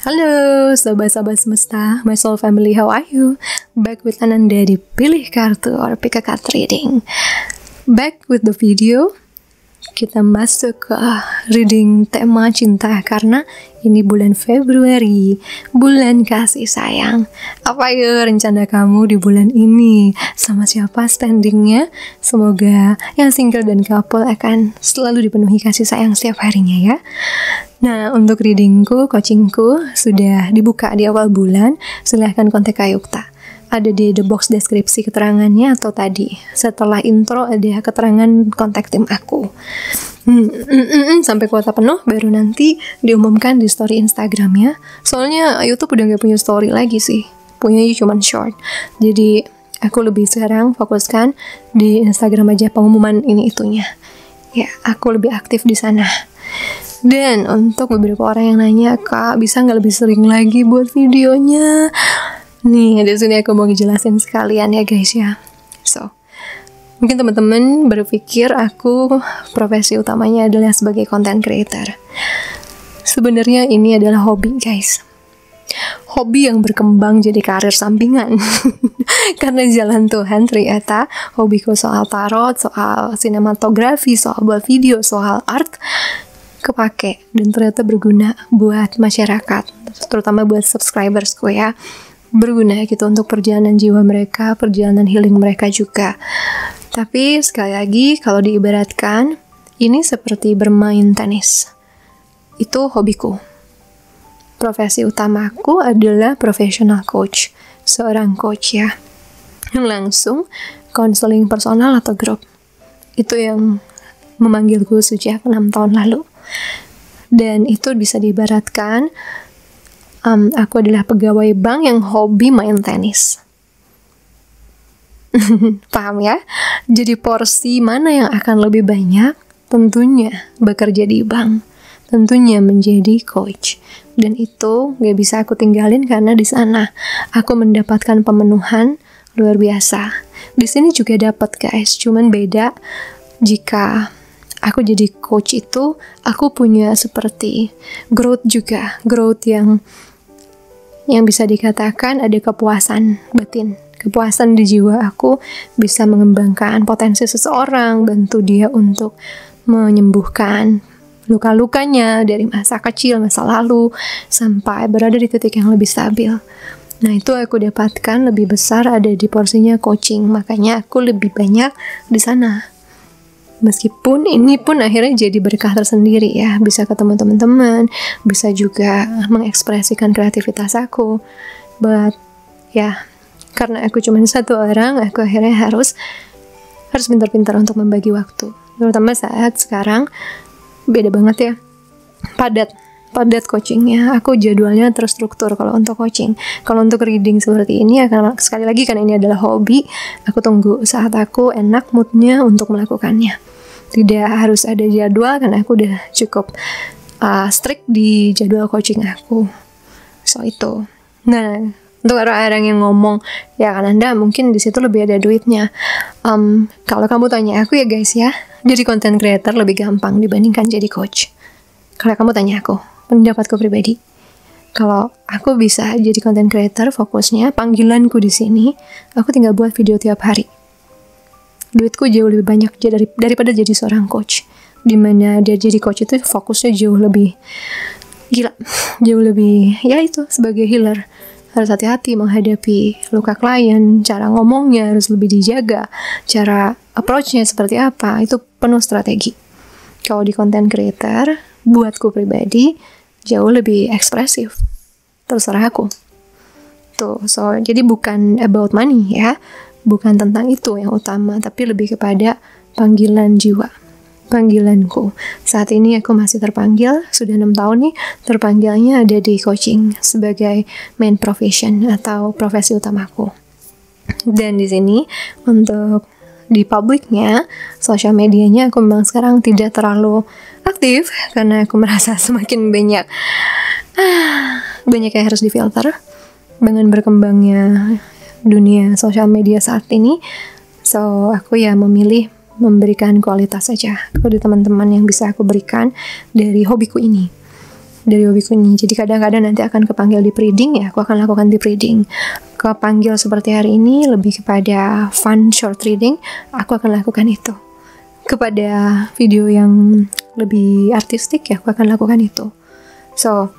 Halo sobat-sobat semesta, my soul family, how are you? Back with Ananda di Pilih Kartu or Pick a Card Reading. Back with the video. Kita masuk ke reading tema cinta karena ini bulan Februari, bulan kasih sayang. Apa ya rencana kamu di bulan ini? Sama siapa standingnya? Semoga yang single dan couple akan selalu dipenuhi kasih sayang setiap harinya ya. Nah, untuk readingku, coachingku sudah dibuka di awal bulan. Silahkan kontak Kak Yukta. Ada di the box deskripsi keterangannya, atau tadi setelah intro ada keterangan kontak tim aku. Sampai kuota penuh baru nanti diumumkan di story Instagramnya. Soalnya YouTube udah gak punya story lagi sih, punyanya cuma short. Jadi aku lebih sekarang fokuskan di Instagram aja pengumuman ini itunya. Ya, aku lebih aktif di sana. Dan untuk beberapa orang yang nanya, Kak, bisa nggak lebih sering lagi buat videonya? Nih, di sini aku mau ngejelasin sekalian ya guys ya. So, mungkin teman-teman berpikir aku profesi utamanya adalah sebagai content creator. Sebenarnya ini adalah hobi guys. Hobi yang berkembang jadi karir sampingan. Karena jalan Tuhan ternyata hobiku soal tarot, soal sinematografi, soal buat video, soal art kepake dan ternyata berguna buat masyarakat, terutama buat subscribersku ya. Berguna gitu untuk perjalanan jiwa mereka, perjalanan healing mereka juga. Tapi sekali lagi kalau diibaratkan ini seperti bermain tenis. Itu hobiku. Profesi utamaku adalah professional coach, seorang coach ya. Yang langsung konseling personal atau grup. Itu yang memanggilku sejak 6 tahun lalu. Dan itu bisa diibaratkan aku adalah pegawai bank yang hobi main tenis. Paham ya? Jadi porsi mana yang akan lebih banyak? Tentunya bekerja di bank. Tentunya menjadi coach. Dan itu gak bisa aku tinggalin karena di sana aku mendapatkan pemenuhan luar biasa. Di sini juga dapat guys, cuman beda jika aku jadi coach itu, aku punya seperti growth juga. Growth yang bisa dikatakan ada kepuasan batin. Kepuasan di jiwa aku bisa mengembangkan potensi seseorang, bantu dia untuk menyembuhkan luka-lukanya dari masa kecil, masa lalu, sampai berada di titik yang lebih stabil. Nah, itu aku dapatkan lebih besar ada di porsinya coaching. Makanya aku lebih banyak di sana. Meskipun ini pun akhirnya jadi berkah tersendiri ya, bisa ketemu teman-teman, bisa juga mengekspresikan kreativitas aku. But ya, karena aku cuma satu orang, aku akhirnya harus pintar-pintar untuk membagi waktu. Terutama saat sekarang beda banget ya, padat coachingnya. Aku jadwalnya terstruktur kalau untuk coaching. Kalau untuk reading seperti ini, karena sekali lagi karena ini adalah hobi, aku tunggu saat aku enak moodnya untuk melakukannya. Tidak harus ada jadwal karena aku udah cukup strict di jadwal coaching aku. So itu. Nah, untuk orang-orang yang ngomong, ya kan Anda mungkin di situ lebih ada duitnya. Kalau kamu tanya aku ya guys ya, jadi content creator lebih gampang dibandingkan jadi coach. Kalau kamu tanya aku, pendapatku pribadi, kalau aku bisa jadi content creator, fokusnya panggilanku di sini, aku tinggal buat video tiap hari. Duitku jauh lebih banyak daripada jadi seorang coach. Dimana dia jadi coach itu fokusnya jauh lebih gila, jauh lebih ya itu sebagai healer. Harus hati-hati menghadapi luka klien, cara ngomongnya harus lebih dijaga, cara approach-nya seperti apa, itu penuh strategi. Kalau di content creator, buatku pribadi jauh lebih ekspresif. Terserah aku. Tuh, so jadi bukan about money ya. Bukan tentang itu yang utama, tapi lebih kepada panggilan jiwa. Panggilanku. Saat ini aku masih terpanggil, sudah 6 tahun nih, terpanggilnya ada di coaching sebagai main profession atau profesi utamaku. Dan di sini untuk di publiknya, sosial medianya aku memang sekarang tidak terlalu aktif karena aku merasa semakin banyak yang harus difilter dengan berkembangnya dunia sosial media saat ini. So aku ya memilih memberikan kualitas saja kepada teman-teman yang bisa aku berikan dari hobiku ini. dari hobiku ini. Jadi kadang-kadang nanti akan kepanggil deep reading, ya aku akan lakukan deep reading. Kepanggil seperti hari ini lebih kepada fun short reading, aku akan lakukan itu. Kepada video yang lebih artistik, ya aku akan lakukan itu. So,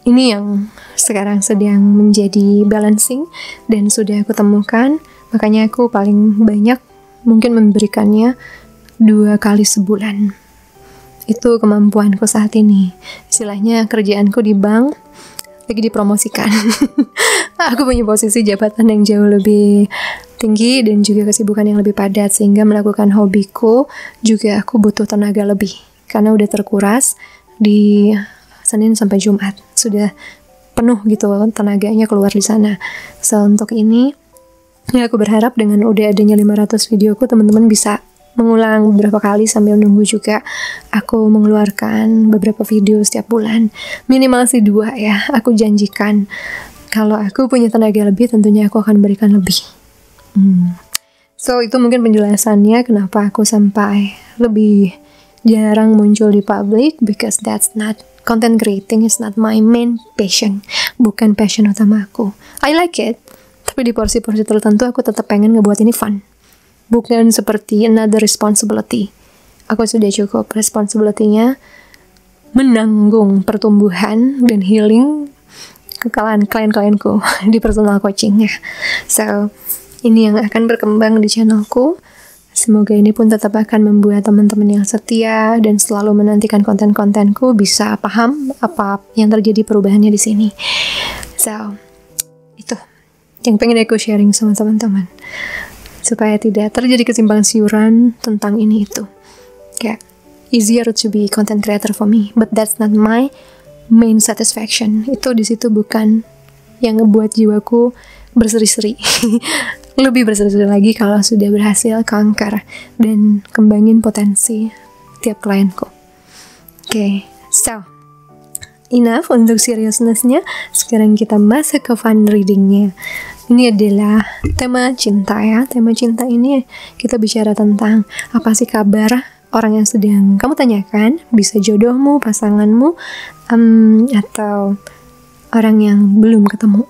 ini yang sekarang sedang menjadi balancing dan sudah aku temukan. Makanya aku paling banyak mungkin memberikannya 2 kali sebulan. Itu kemampuanku saat ini. Istilahnya kerjaanku di bank lagi dipromosikan. Aku punya posisi jabatan yang jauh lebih tinggi dan juga kesibukan yang lebih padat, sehingga melakukan hobiku juga aku butuh tenaga lebih karena udah terkuras di Senin sampai Jumat, sudah penuh gitu tenaganya keluar di sana. So untuk ini ya aku berharap dengan udah adanya 500 videoku, teman-teman bisa mengulang beberapa kali sambil nunggu juga aku mengeluarkan beberapa video setiap bulan, minimal sih 2 ya. Aku janjikan kalau aku punya tenaga lebih tentunya aku akan berikan lebih. So itu mungkin penjelasannya kenapa aku sampai lebih jarang muncul di public, because that's not, content creating is not my main passion, bukan passion utama aku. I like it, tapi di porsi-porsi tertentu aku tetap pengen ngebuat ini fun, bukan seperti another responsibility. Aku sudah cukup responsibility-nya menanggung pertumbuhan dan healing kekalahan klien-klienku di personal coaching-nya. So ini yang akan berkembang di channelku. Semoga ini pun tetap akan membuat teman-teman yang setia dan selalu menantikan konten-kontenku bisa paham apa yang terjadi perubahannya di sini. So, itu yang pengen aku sharing sama teman-teman, supaya tidak terjadi kesimpang siuran tentang ini itu. Kayak easier to be content creator for me, but that's not my main satisfaction. Itu di situ bukan yang ngebuat jiwaku berseri-seri. Lebih berseri-seri lagi kalau sudah berhasil conquer dan kembangin potensi tiap klienku. Okay, so enough untuk seriousness-nya. Sekarang kita masuk ke fun reading-nya. Ini adalah tema cinta ya. Tema cinta ini kita bicara tentang apa sih kabar orang yang sedang kamu tanyakan. Bisa jodohmu, pasanganmu, atau orang yang belum ketemu,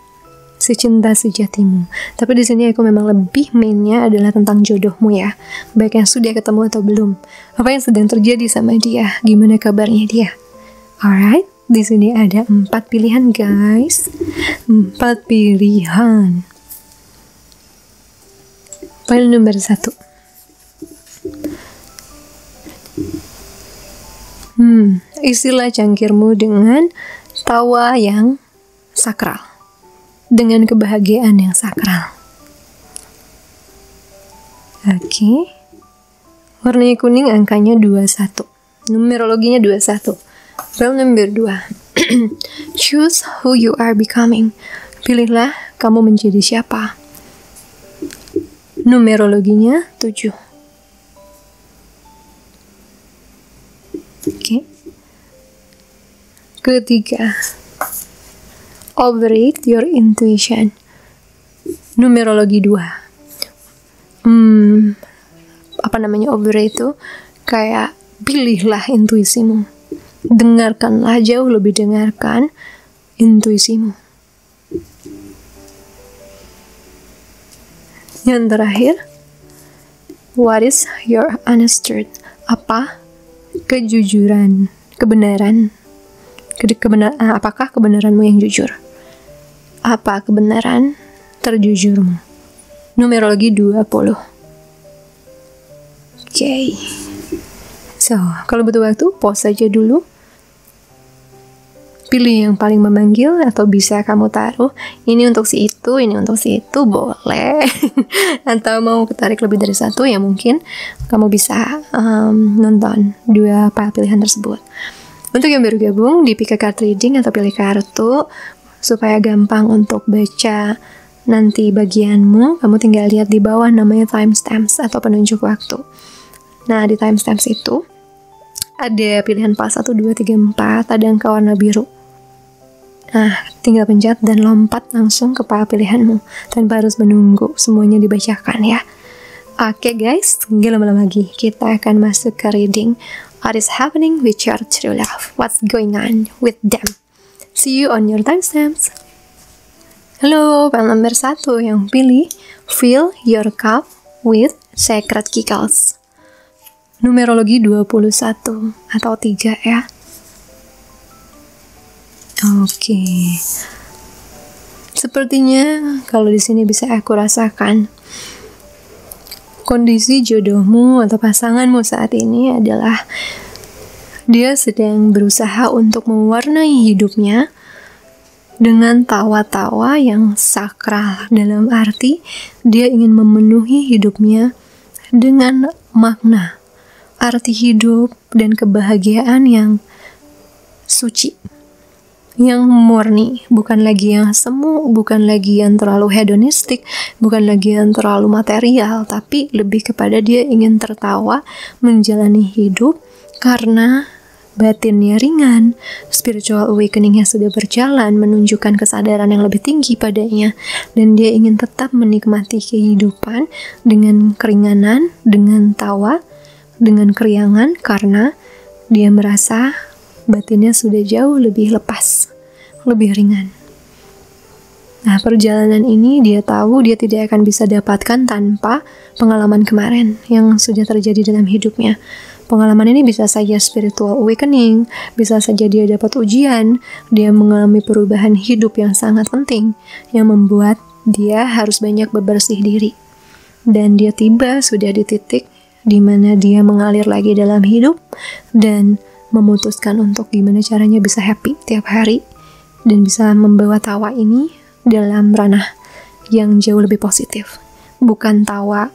si cinta sejatimu. Tapi di sini aku memang lebih mainnya adalah tentang jodohmu ya, baik yang sudah ketemu atau belum. Apa yang sedang terjadi sama dia? Gimana kabarnya dia? Alright, di sini ada 4 pilihan guys, 4 pilihan. File nomor 1. Isilah cangkirmu dengan tawa yang sakral, dengan kebahagiaan yang sakral. Oke. Warnanya kuning, angkanya 21. Numerologinya 21. File nomor 2. Choose who you are becoming. Pilihlah kamu menjadi siapa. Numerologinya 7. Oke. Ketiga, override your intuition. Numerologi 2. Override itu kayak pilihlah intuisimu. Dengarkanlah, jauh lebih dengarkan intuisimu. Yang terakhir, what is your honest truth? Apa kejujuran, kebenaran? Apakah kebenaranmu yang jujur? Apa kebenaran terjujurmu? Numerologi 20. Okay. So, kalau butuh waktu, pause aja dulu. Pilih yang paling memanggil, atau bisa kamu taruh ini untuk si itu, ini untuk si itu, boleh. Atau mau ketarik lebih dari satu, ya mungkin kamu bisa nonton 2 pilihan tersebut. Untuk yang baru gabung di Pick a Card Reading atau pilih kartu, supaya gampang untuk baca nanti bagianmu, kamu tinggal lihat di bawah namanya timestamps atau penunjuk waktu. Nah, di timestamps itu ada pilihan pas 1, 2, 3, 4, ada angka warna biru. Nah, tinggal pencet dan lompat langsung ke pilihanmu tanpa harus menunggu semuanya dibacakan ya. Oke guys, gak lama-lama lagi kita akan masuk ke reading What is happening with your true love? What's going on with them? See you on your timestamps. Halo, panel nomor 1 yang pilih Fill your cup with sacred giggles. Numerologi 21 atau 3 ya. Oke. Sepertinya kalau di sini bisa aku rasakan kondisi jodohmu atau pasanganmu saat ini adalah dia sedang berusaha untuk mewarnai hidupnya dengan tawa-tawa yang sakral, dalam arti dia ingin memenuhi hidupnya dengan makna, arti hidup dan kebahagiaan yang suci, yang murni, bukan lagi yang semu, bukan lagi yang terlalu hedonistik, bukan lagi yang terlalu material, tapi lebih kepada dia ingin tertawa menjalani hidup karena batinnya ringan, spiritual awakening-nya sudah berjalan, menunjukkan kesadaran yang lebih tinggi padanya, dan dia ingin tetap menikmati kehidupan dengan keringanan, dengan tawa, dengan keriangan, karena dia merasa batinnya sudah jauh lebih lepas, lebih ringan. Nah, perjalanan ini dia tahu dia tidak akan bisa dapatkan tanpa pengalaman kemarin yang sudah terjadi dalam hidupnya. Pengalaman ini bisa saja spiritual awakening, bisa saja dia dapat ujian, dia mengalami perubahan hidup yang sangat penting, yang membuat dia harus banyak bebersih diri. Dan dia tiba sudah di titik di mana dia mengalir lagi dalam hidup, dan memutuskan untuk gimana caranya bisa happy tiap hari, dan bisa membawa tawa ini dalam ranah yang jauh lebih positif. Bukan tawa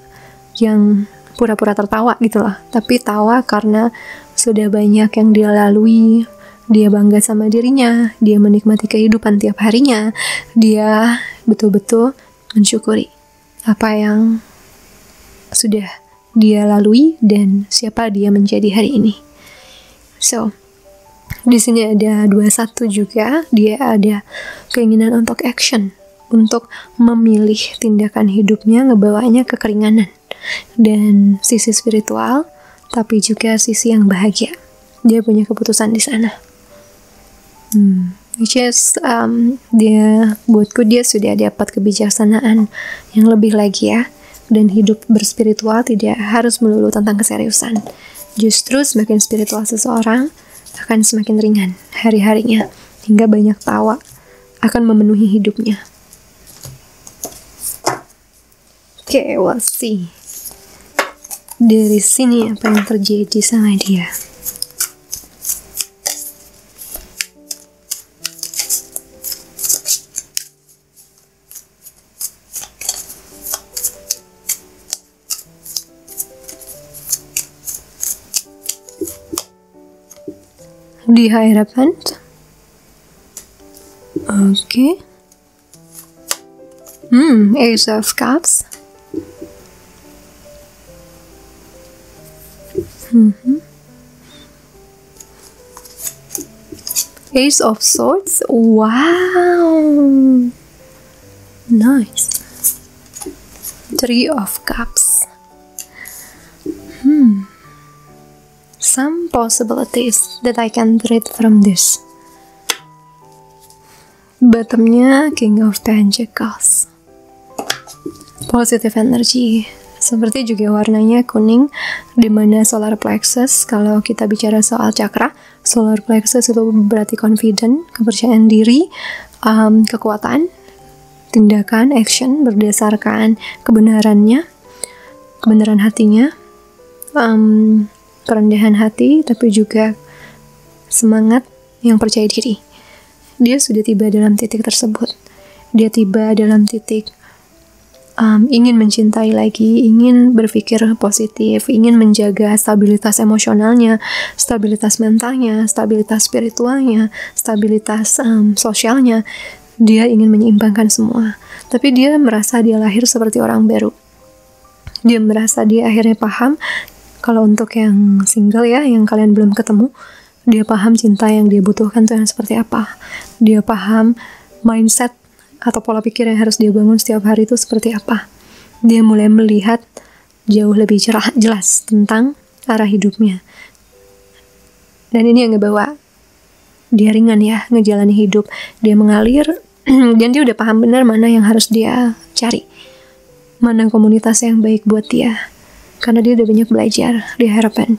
yang pura-pura tertawa gitu loh, tapi tawa karena sudah banyak yang dia lalui, dia bangga sama dirinya, dia menikmati kehidupan tiap harinya, dia betul-betul mensyukuri apa yang sudah dia lalui dan siapa dia menjadi hari ini. So, di sini ada 21 juga, dia ada keinginan untuk action, untuk memilih tindakan hidupnya, ngebawanya ke keringanan dan sisi spiritual, tapi juga sisi yang bahagia. Dia punya keputusan di sana. Which is, dia sudah dapat kebijaksanaan yang lebih lagi ya. Dan hidup berspiritual tidak harus melulu tentang keseriusan. Justru semakin spiritual seseorang akan semakin ringan hari-harinya, hingga banyak tawa akan memenuhi hidupnya. Oke, we'll see dari sini apa yang terjadi sama dia. Di hadapan, oke. Ace of Cups. Ace of Swords. Wow, nice. Three of Cups. Some possibilities that I can read from this. Bottomnya King of Pentacles. Positive energy. Seperti juga warnanya kuning, dimana solar plexus, kalau kita bicara soal chakra, solar plexus itu berarti confident, kepercayaan diri, kekuatan, tindakan, action berdasarkan kebenarannya, kebenaran hatinya, kerendahan hati, tapi juga semangat yang percaya diri. Dia sudah tiba dalam titik tersebut. Dia tiba dalam titik ingin mencintai lagi, ingin berpikir positif, ingin menjaga stabilitas emosionalnya, stabilitas mentalnya, stabilitas spiritualnya, stabilitas sosialnya. Dia ingin menyeimbangkan semua. Tapi dia merasa dia lahir seperti orang baru. Dia merasa dia akhirnya paham. Kalau untuk yang single ya, yang kalian belum ketemu, dia paham cinta yang dia butuhkan itu yang seperti apa. Dia paham mindset atau pola pikir yang harus dia bangun setiap hari itu seperti apa. Dia mulai melihat jauh lebih jelas tentang arah hidupnya. Dan ini yang ngebawa dia ringan ya, ngejalani hidup. Dia mengalir dan dia udah paham benar mana yang harus dia cari, mana komunitas yang baik buat dia. Karena dia udah banyak belajar di harapan,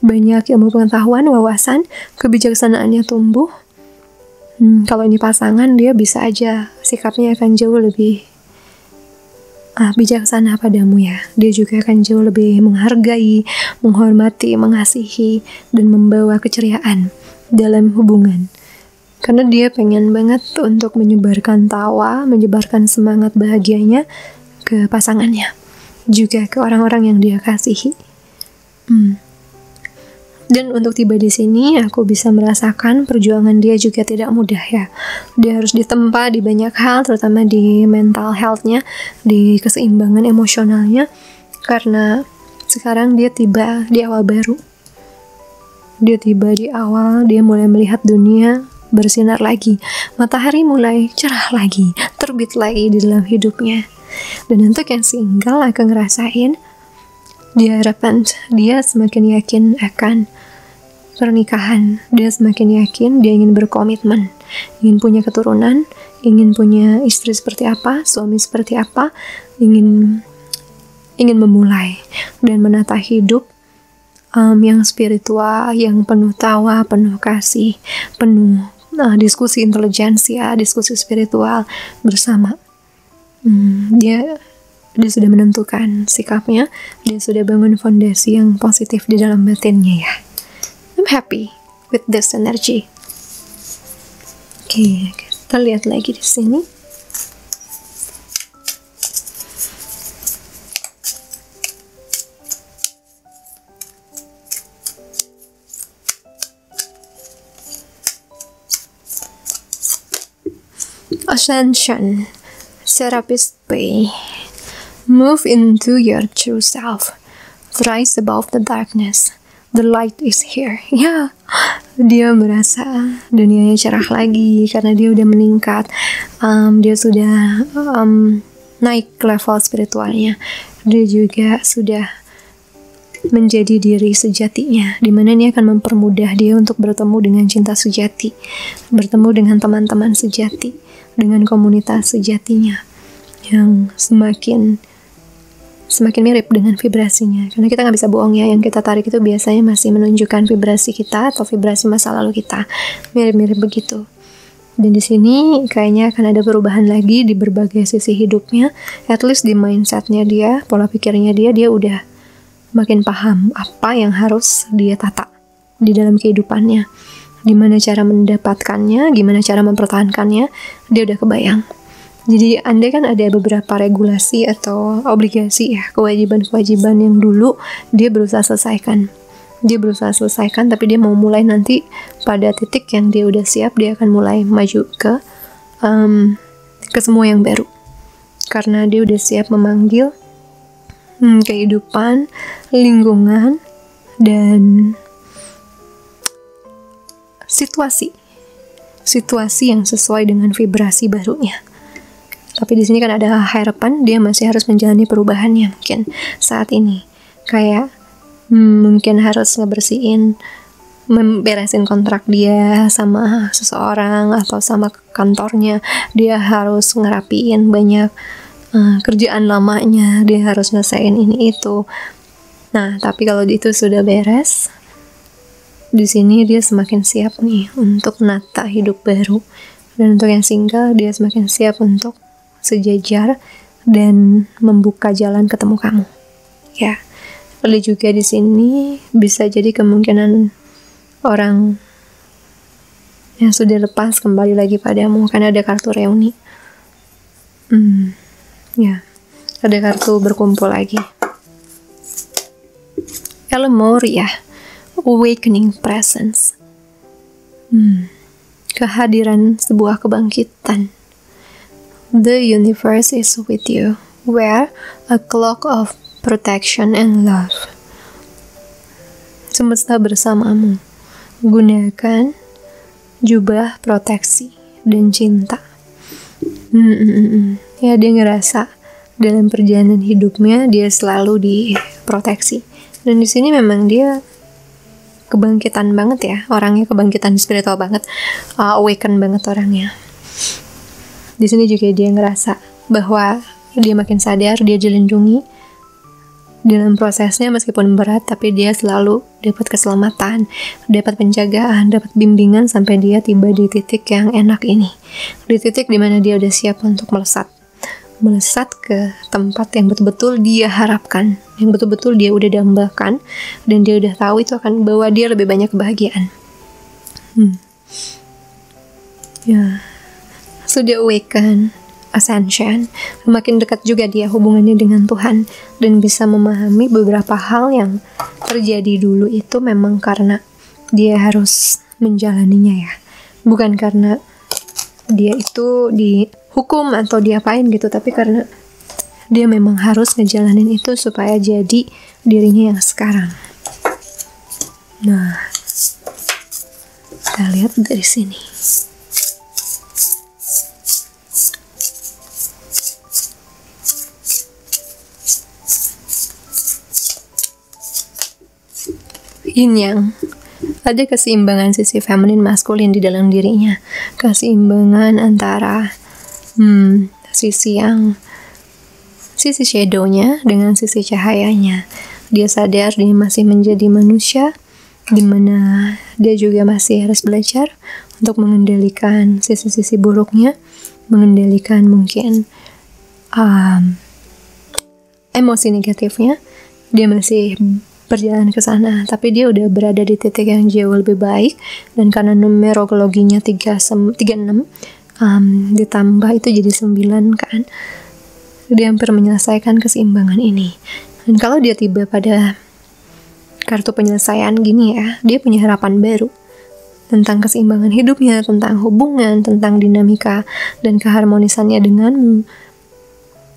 banyak ilmu pengetahuan, wawasan, kebijaksanaannya tumbuh. Kalau ini pasangan, dia bisa aja sikapnya akan jauh lebih bijaksana padamu ya. Dia juga akan jauh lebih menghargai, menghormati, mengasihi, dan membawa keceriaan dalam hubungan. Karena dia pengen banget untuk menyebarkan tawa, menyebarkan semangat bahagianya ke pasangannya, juga ke orang-orang yang dia kasihi. Dan untuk tiba di sini, aku bisa merasakan perjuangan dia juga tidak mudah ya. Dia harus ditempa di banyak hal, terutama di mental health-nya, di keseimbangan emosionalnya, karena sekarang dia tiba di awal baru. Dia tiba di awal, dia mulai melihat dunia bersinar lagi. Matahari mulai cerah lagi, terbit lagi di dalam hidupnya. Dan untuk yang single, aku ngerasain di harapan dia semakin yakin akan pernikahan. Dia semakin yakin, dia ingin berkomitmen, ingin punya keturunan, ingin punya istri seperti apa, suami seperti apa, ingin memulai dan menata hidup yang spiritual, yang penuh tawa, penuh kasih, penuh diskusi intelijensia, diskusi spiritual bersama. Dia sudah menentukan sikapnya, dia sudah bangun fondasi yang positif di dalam batinnya ya. I'm happy with this energy. Oke, kita lihat lagi di sini. Ascension, Serapis Bey. Move into your true self. Rise above the darkness. The light is here. Ya, dia merasa dunianya cerah lagi karena dia udah meningkat. Dia sudah naik level spiritualnya. Dia juga sudah menjadi diri sejatinya, dimana dia akan mempermudah dia untuk bertemu dengan cinta sejati, bertemu dengan teman-teman sejati, dengan komunitas sejatinya yang semakin mirip dengan vibrasinya. Karena kita nggak bisa bohong ya, yang kita tarik itu biasanya masih menunjukkan vibrasi kita atau vibrasi masa lalu kita, mirip-mirip begitu. Dan di sini kayaknya akan ada perubahan lagi di berbagai sisi hidupnya, at least di mindsetnya dia, pola pikirnya dia udah makin paham apa yang harus dia tata di dalam kehidupannya, gimana cara mendapatkannya, gimana cara mempertahankannya, dia udah kebayang. Jadi andai kan ada beberapa regulasi atau obligasi ya, kewajiban-kewajiban yang dulu dia berusaha selesaikan, tapi dia mau mulai nanti pada titik yang dia udah siap, dia akan mulai maju ke semua yang baru, karena dia udah siap memanggil kehidupan, lingkungan, dan situasi yang sesuai dengan vibrasi barunya. Tapi di sini kan ada harapan, dia masih harus menjalani perubahannya mungkin saat ini. Kayak mungkin harus memberesin kontrak dia sama seseorang atau sama kantornya. Dia harus ngerapiin banyak kerjaan lamanya, dia harus nyelesain ini itu. Nah, tapi kalau itu sudah beres, di sini dia semakin siap nih untuk menata hidup baru. Dan untuk yang single, dia semakin siap untuk sejajar dan membuka jalan ketemu kamu. Ya, lalu juga di sini bisa jadi kemungkinan orang yang sudah lepas kembali lagi padamu karena ada kartu reuni. Ya, ada kartu berkumpul lagi. Elemoria, awakening presence. Kehadiran sebuah kebangkitan. The universe is with you. Wear a cloak of protection and love. Semesta bersamamu. Gunakan jubah proteksi dan cinta. Ya, dia ngerasa dalam perjalanan hidupnya dia selalu diproteksi. Dan di sini memang dia kebangkitan banget ya orangnya, kebangkitan spiritual banget, awaken banget orangnya. Di sini juga dia ngerasa bahwa dia makin sadar, dia dilindungi dalam prosesnya meskipun berat, tapi dia selalu dapat keselamatan, dapat penjagaan, dapat bimbingan sampai dia tiba di titik yang enak ini, di titik dimana dia udah siap untuk melesat ke tempat yang betul-betul dia harapkan, yang betul-betul dia udah dambakan, dan dia udah tahu itu akan bawa dia lebih banyak kebahagiaan. So dia awaken, ascension, makin dekat juga dia hubungannya dengan Tuhan, dan bisa memahami beberapa hal yang terjadi dulu itu memang karena dia harus menjalaninya ya, bukan karena dia itu dihukum atau diapain gitu, tapi karena dia memang harus ngejalanin itu supaya jadi dirinya yang sekarang. Nah, kita lihat dari sini. Yin Yang, ada keseimbangan sisi feminin maskulin di dalam dirinya, keseimbangan antara sisi shadownya dengan sisi cahayanya. Dia sadar dia masih menjadi manusia, dimana dia juga masih harus belajar untuk mengendalikan sisi-sisi buruknya, mengendalikan mungkin emosi negatifnya. Dia masih berjalan ke sana, tapi dia udah berada di titik yang jauh lebih baik, dan karena numerologinya 36 ditambah itu jadi 9 kan, dia hampir menyelesaikan keseimbangan ini. Dan kalau dia tiba pada kartu penyelesaian gini ya, dia punya harapan baru tentang keseimbangan hidupnya, tentang hubungan, tentang dinamika dan keharmonisannya denganmu.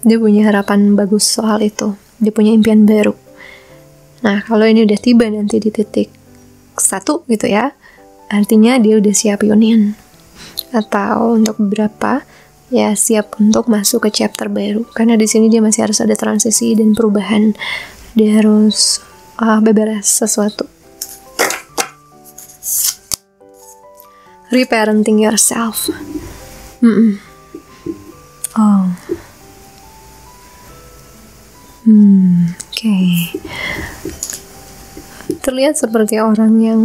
Dia punya harapan bagus soal itu, dia punya impian baru. Nah, kalau ini udah tiba nanti di titik 1 gitu ya, artinya dia udah siap union. Atau untuk beberapa, ya siap untuk masuk ke chapter baru. Karena di sini dia masih harus ada transisi dan perubahan. Dia harus beberes sesuatu. Reparenting yourself. Oke. Terlihat seperti orang yang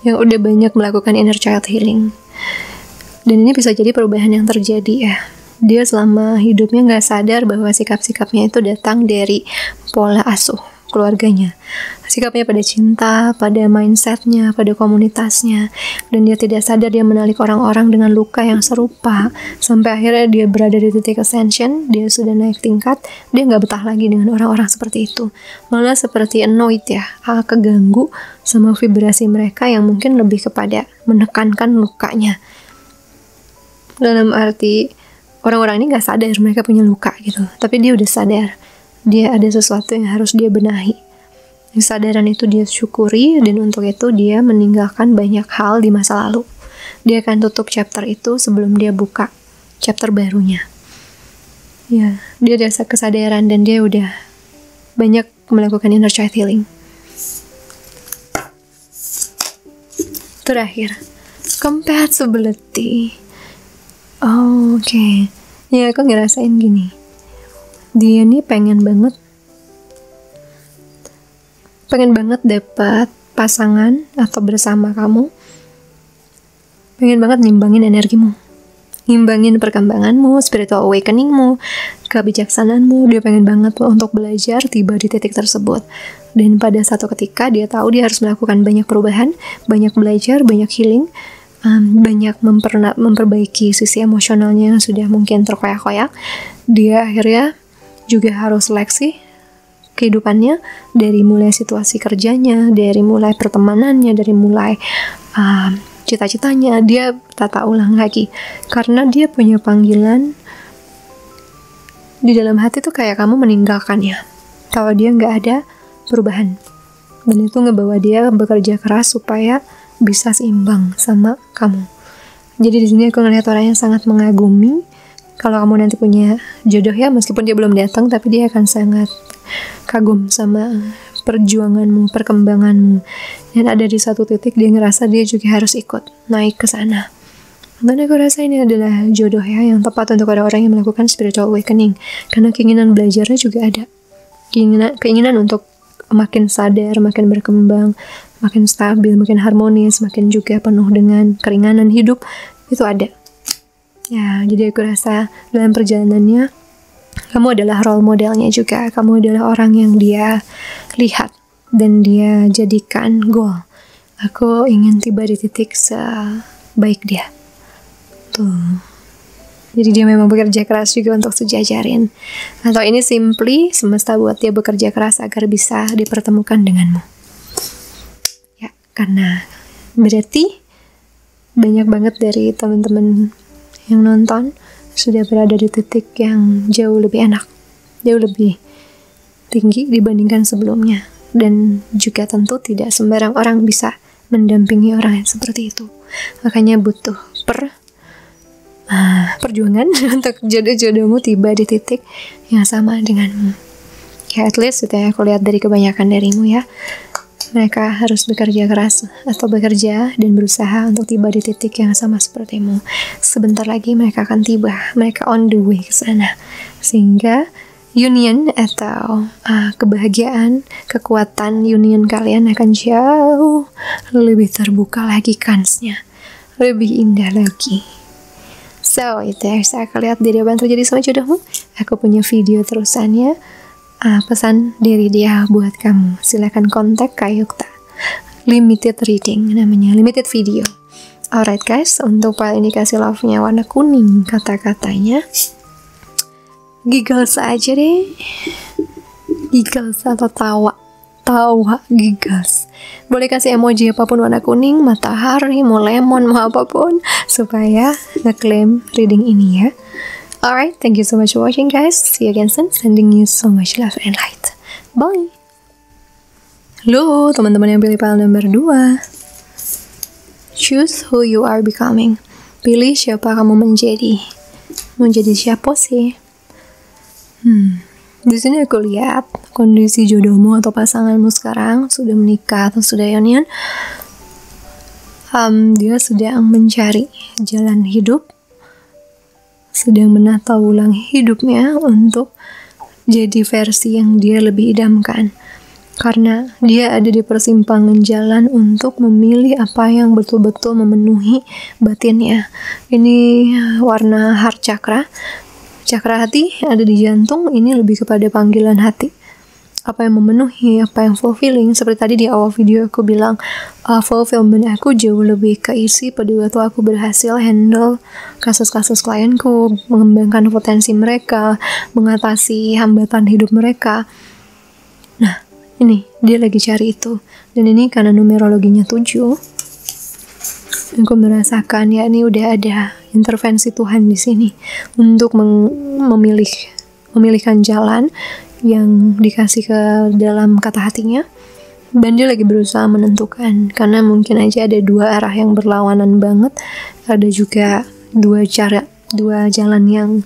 udah banyak melakukan inner child healing. Dan ini bisa jadi perubahan yang terjadi ya. Dia selama hidupnya gak sadar bahwa sikap-sikapnya itu datang dari pola asuh keluarganya. Sikapnya pada cinta, pada mindsetnya, pada komunitasnya. Dan dia tidak sadar dia menarik orang-orang dengan luka yang serupa. Sampai akhirnya dia berada di titik ascension, dia sudah naik tingkat, dia gak betah lagi dengan orang-orang seperti itu. Malah seperti annoyed ya, keganggu sama vibrasi mereka yang mungkin lebih kepada menekankan lukanya. Dalam arti, orang-orang ini gak sadar mereka punya luka gitu. Tapi dia udah sadar, dia ada sesuatu yang harus dia benahi. Kesadaran itu dia syukuri, dan untuk itu dia meninggalkan banyak hal di masa lalu. Dia akan tutup chapter itu sebelum dia buka chapter barunya. Ya, dia ada kesadaran dan dia udah banyak melakukan inner child healing. Terakhir, compatibility. Oke. Ya, aku ngerasain gini. Dia nih pengen banget dapat pasangan atau bersama kamu, pengen banget ngimbangin energimu, ngimbangin perkembanganmu, spiritual awakeningmu, kebijaksanaanmu. Dia pengen banget untuk belajar tiba di titik tersebut. Dan pada satu ketika dia tahu dia harus melakukan banyak perubahan, banyak belajar, banyak healing, banyak memperbaiki sisi emosionalnya yang sudah mungkin terkoyak-koyak. Dia akhirnya juga harus seleksi kehidupannya, dari mulai situasi kerjanya, dari mulai pertemanannya, dari mulai cita-citanya. Dia tata ulang lagi karena dia punya panggilan di dalam hati tuh kayak kamu meninggalkannya kalau dia nggak ada perubahan, dan itu ngebawa dia bekerja keras supaya bisa seimbang sama kamu. Jadi di sini aku ngelihat orang yang sangat mengagumi. Kalau kamu nanti punya jodoh ya, meskipun dia belum datang, tapi dia akan sangat kagum sama perjuanganmu, perkembanganmu. Dan ada di satu titik dia ngerasa dia juga harus ikut naik ke sana. Dan aku rasa ini adalah jodoh ya, yang tepat untuk orang-orang yang melakukan spiritual awakening. Karena keinginan belajarnya juga ada. Keinginan untuk makin sadar, makin berkembang, makin stabil, makin harmonis, makin juga penuh dengan keringanan hidup, itu ada. Ya, jadi aku rasa dalam perjalanannya, kamu adalah role modelnya juga. Kamu adalah orang yang dia lihat dan dia jadikan goal. Aku ingin tiba di titik sebaik dia. Tuh. Jadi dia memang bekerja keras juga untuk sejajarin. Atau ini simply semesta buat dia bekerja keras agar bisa dipertemukan denganmu. Ya, karena berarti banyak banget dari teman-teman yang nonton sudah berada di titik yang jauh lebih enak, jauh lebih tinggi dibandingkan sebelumnya. Dan juga tentu tidak sembarang orang bisa mendampingi orang yang seperti itu. Makanya butuh perjuangan untuk jodoh-jodohmu tiba di titik yang sama denganmu. Ya, at least itu yang aku lihat dari kebanyakan darimu ya. Mereka harus bekerja keras atau bekerja dan berusaha untuk tiba di titik yang sama sepertimu. Sebentar lagi mereka akan tiba, mereka on the way ke sana. Sehingga union atau kebahagiaan, kekuatan union kalian akan jauh lebih terbuka lagi kansnya, lebih indah lagi. So, itu yang saya lihat dari apa yang terjadi sama jodohmu. Aku punya video terusannya. Pesan dari dia buat kamu. Silakan kontak Kak Yukta. Limited reading namanya, limited video. Alright guys, untuk file ini kasih love-nya warna kuning kata-katanya. Giggles aja deh. Giggles atau tawa giggles. Boleh kasih emoji apapun warna kuning, matahari, mau lemon, mau apapun, supaya ngeklaim reading ini ya. Alright, thank you so much for watching guys. See you again soon. Sending you so much love and light. Bye. Halo teman-teman yang pilih file nomor 2. Choose who you are becoming. Pilih siapa kamu menjadi. Menjadi siapa sih? Di sini aku lihat kondisi jodohmu atau pasanganmu sekarang sudah menikah atau sudah union. Dia sedang mencari jalan hidup, sedang menata ulang hidupnya untuk jadi versi yang dia lebih idamkan. Karena dia ada di persimpangan jalan untuk memilih apa yang betul-betul memenuhi batinnya. Ini warna heart chakra. Chakra hati ada di jantung, ini lebih kepada panggilan hati. Apa yang memenuhi, apa yang fulfilling. Seperti tadi di awal video aku bilang, fulfillment aku jauh lebih keisi pada waktu aku berhasil handle kasus-kasus klienku, mengembangkan potensi mereka, mengatasi hambatan hidup mereka. Nah, ini dia lagi cari itu. Dan ini karena numerologinya 7. Aku merasakan ya ini udah ada intervensi Tuhan di sini untuk memilihkan jalan yang dikasih ke dalam kata hatinya, dan dia lagi berusaha menentukan karena mungkin aja ada dua arah yang berlawanan banget, ada juga dua jalan yang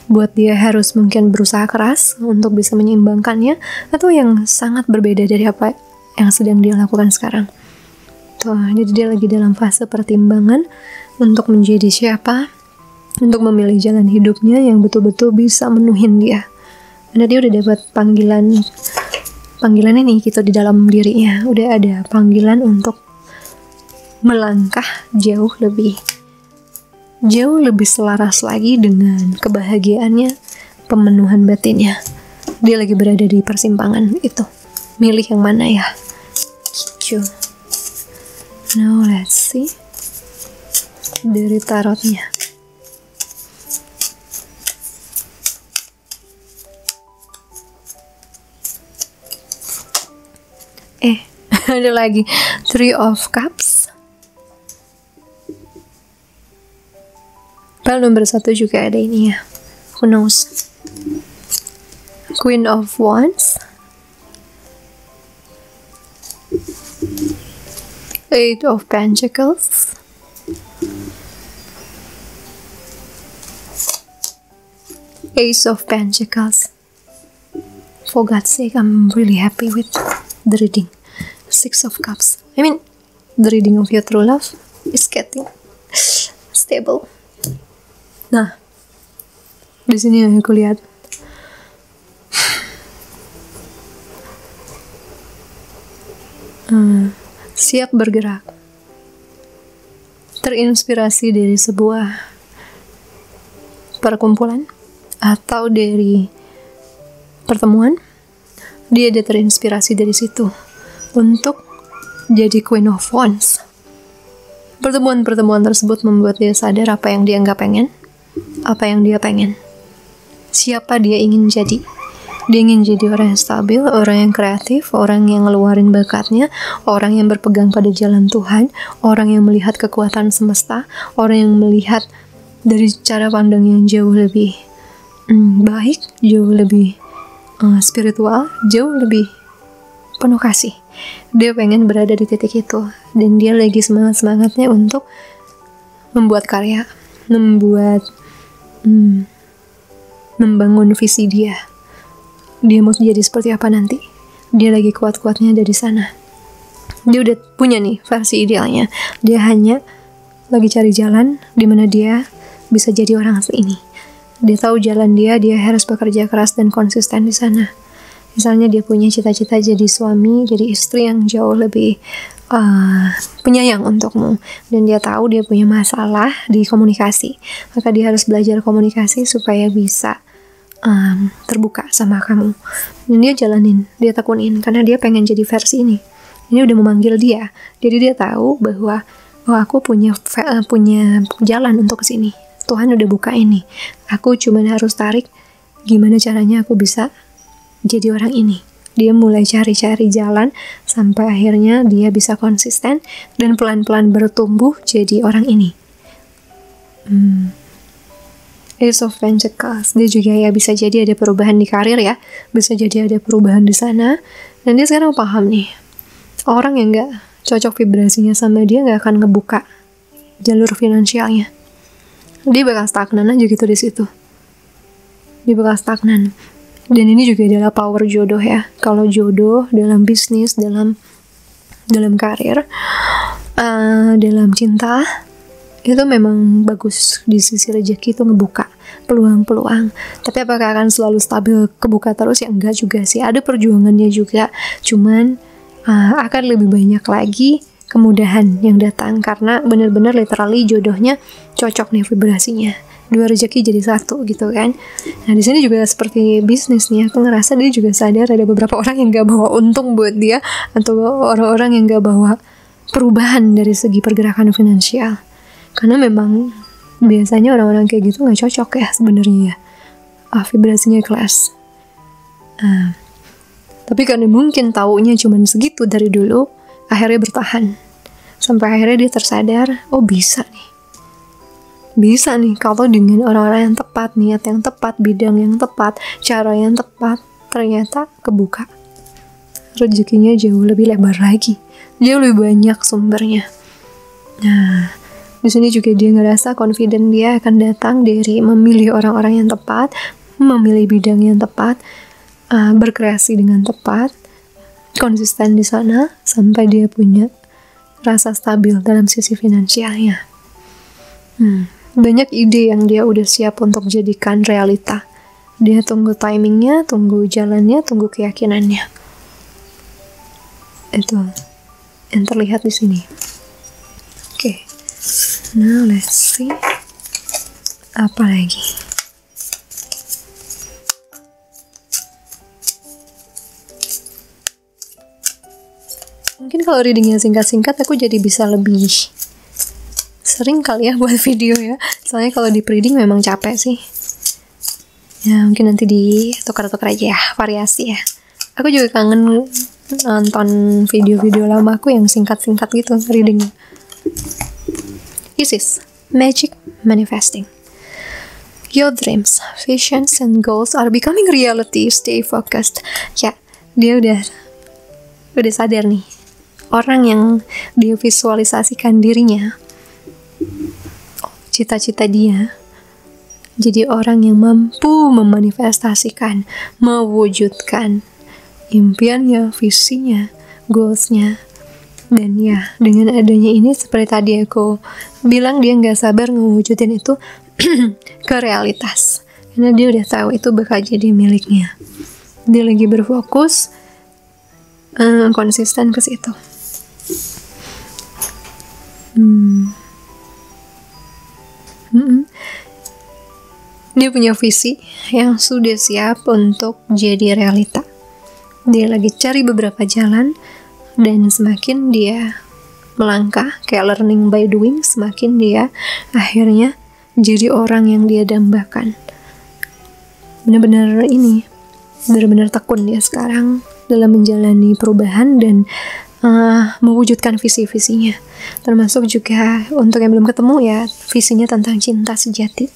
buat dia harus mungkin berusaha keras untuk bisa menyeimbangkannya, atau yang sangat berbeda dari apa yang sedang dia lakukan sekarang. Tuh, jadi dia lagi dalam fase pertimbangan untuk menjadi siapa, untuk memilih jalan hidupnya yang betul-betul bisa menuhin dia. Karena dia udah dapat panggilan ini gitu di dalam dirinya, udah ada panggilan untuk melangkah jauh lebih selaras lagi dengan kebahagiaannya, pemenuhan batinnya. Dia lagi berada di persimpangan itu, milih yang mana ya gitu. Now let's see dari tarotnya. Ada lagi 3 of Cups. File nomor 1 juga ada ini ya. Who knows? Queen of Wands. 8 of Pentacles. Ace of Pentacles. For God's sake, I'm really happy with the reading Six of Cups. I mean, the reading of your true love is getting stable. Nah, di sini yang aku lihat siap bergerak, terinspirasi dari sebuah perkumpulan atau dari pertemuan. Dia ada terinspirasi dari situ untuk jadi Queen of Wands. Pertemuan-pertemuan tersebut membuat dia sadar apa yang dia nggak pengen, apa yang dia pengen, siapa dia ingin jadi. Dia ingin jadi orang yang stabil, orang yang kreatif, orang yang ngeluarin bakatnya, orang yang berpegang pada jalan Tuhan, orang yang melihat kekuatan semesta, orang yang melihat dari cara pandang yang jauh lebih baik, jauh lebih spiritual, jauh lebih penuh kasih. Dia pengen berada di titik itu, dan dia lagi semangat-semangatnya untuk membuat karya, membangun visi dia. Dia mau jadi seperti apa nanti. Dia lagi kuat-kuatnya dari sana. Dia udah punya nih versi idealnya. Dia hanya lagi cari jalan di mana dia bisa jadi orang ini. Dia tahu jalan dia harus bekerja keras dan konsisten di sana. Misalnya dia punya cita-cita jadi suami, jadi istri yang jauh lebih penyayang untukmu, dan dia tahu dia punya masalah di komunikasi, maka dia harus belajar komunikasi supaya bisa terbuka sama kamu. Dan dia jalanin, dia tekunin karena dia pengen jadi versi ini. Ini udah memanggil dia, jadi dia tahu bahwa aku punya jalan untuk kesini. Tuhan udah buka ini. Aku cuman harus tarik gimana caranya aku bisa jadi orang ini. Dia mulai cari-cari jalan sampai akhirnya dia bisa konsisten dan pelan-pelan bertumbuh jadi orang ini. Ace of Pentacles, dia juga ya bisa jadi ada perubahan di karir ya, bisa jadi ada perubahan di sana, dan dia sekarang paham nih, orang yang gak cocok vibrasinya sama dia gak akan ngebuka jalur finansialnya. Dia bakal stagnan aja gitu di situ. Dia bakal stagnan. Dan ini juga adalah power jodoh ya. Kalau jodoh dalam bisnis, dalam karir, dalam cinta, itu memang bagus. Di sisi rezeki itu ngebuka peluang-peluang. Tapi apakah akan selalu stabil kebuka terus? Ya enggak juga sih. Ada perjuangannya juga. Cuman akan lebih banyak lagi kemudahan yang datang karena benar-benar literally jodohnya cocok nih vibrasinya. Dua rezeki jadi satu gitu kan. Nah di sini juga seperti bisnis nih, aku ngerasa dia juga sadar ada beberapa orang yang gak bawa untung buat dia, atau orang-orang yang gak bawa perubahan dari segi pergerakan finansial. Karena memang biasanya orang-orang kayak gitu gak cocok ya sebenarnya ya. Vibrasinya kelas. Tapi karena mungkin taunya cuman segitu dari dulu, akhirnya bertahan. Sampai akhirnya dia tersadar, oh bisa nih. Bisa nih kalau dengan orang-orang yang tepat, niat yang tepat, bidang yang tepat, cara yang tepat, ternyata kebuka. Rezekinya jauh lebih lebar lagi. Jauh lebih banyak sumbernya. Nah, di sini juga dia ngerasa confident dia akan datang dari memilih orang-orang yang tepat, memilih bidang yang tepat, berkreasi dengan tepat, konsisten di sana sampai dia punya rasa stabil dalam sisi finansialnya. Banyak ide yang dia udah siap untuk jadikan realita. Dia tunggu timingnya, tunggu jalannya, tunggu keyakinannya. Itu yang terlihat di sini. Oke. Now let's see. Apa lagi? Mungkin kalau readingnya singkat-singkat aku jadi bisa lebih sering kali ya buat video ya. Soalnya kalau di reading memang capek sih. Ya mungkin nanti ditukar-tukar aja ya, variasi ya. Aku juga kangen nonton video-video lama aku yang singkat-singkat gitu reading. Isis, Magic Manifesting. Your dreams, visions, and goals are becoming reality. Stay focused. Ya, dia udah sadar nih. Orang yang dia visualisasikan dirinya, cita-cita dia, jadi orang yang mampu memanifestasikan, mewujudkan impiannya, visinya, goalsnya. Dan ya, dengan adanya ini seperti tadi aku bilang, dia nggak sabar ngewujudin itu ke realitas. Karena dia udah tahu itu bakal jadi miliknya. Dia lagi berfokus konsisten ke situ. Dia punya visi yang sudah siap untuk jadi realita. Dia lagi cari beberapa jalan, dan semakin dia melangkah kayak learning by doing, semakin dia akhirnya jadi orang yang dia dambakan. Benar-benar tekun dia sekarang dalam menjalani perubahan dan mewujudkan visi-visinya. Termasuk juga untuk yang belum ketemu ya, visinya tentang cinta sejati.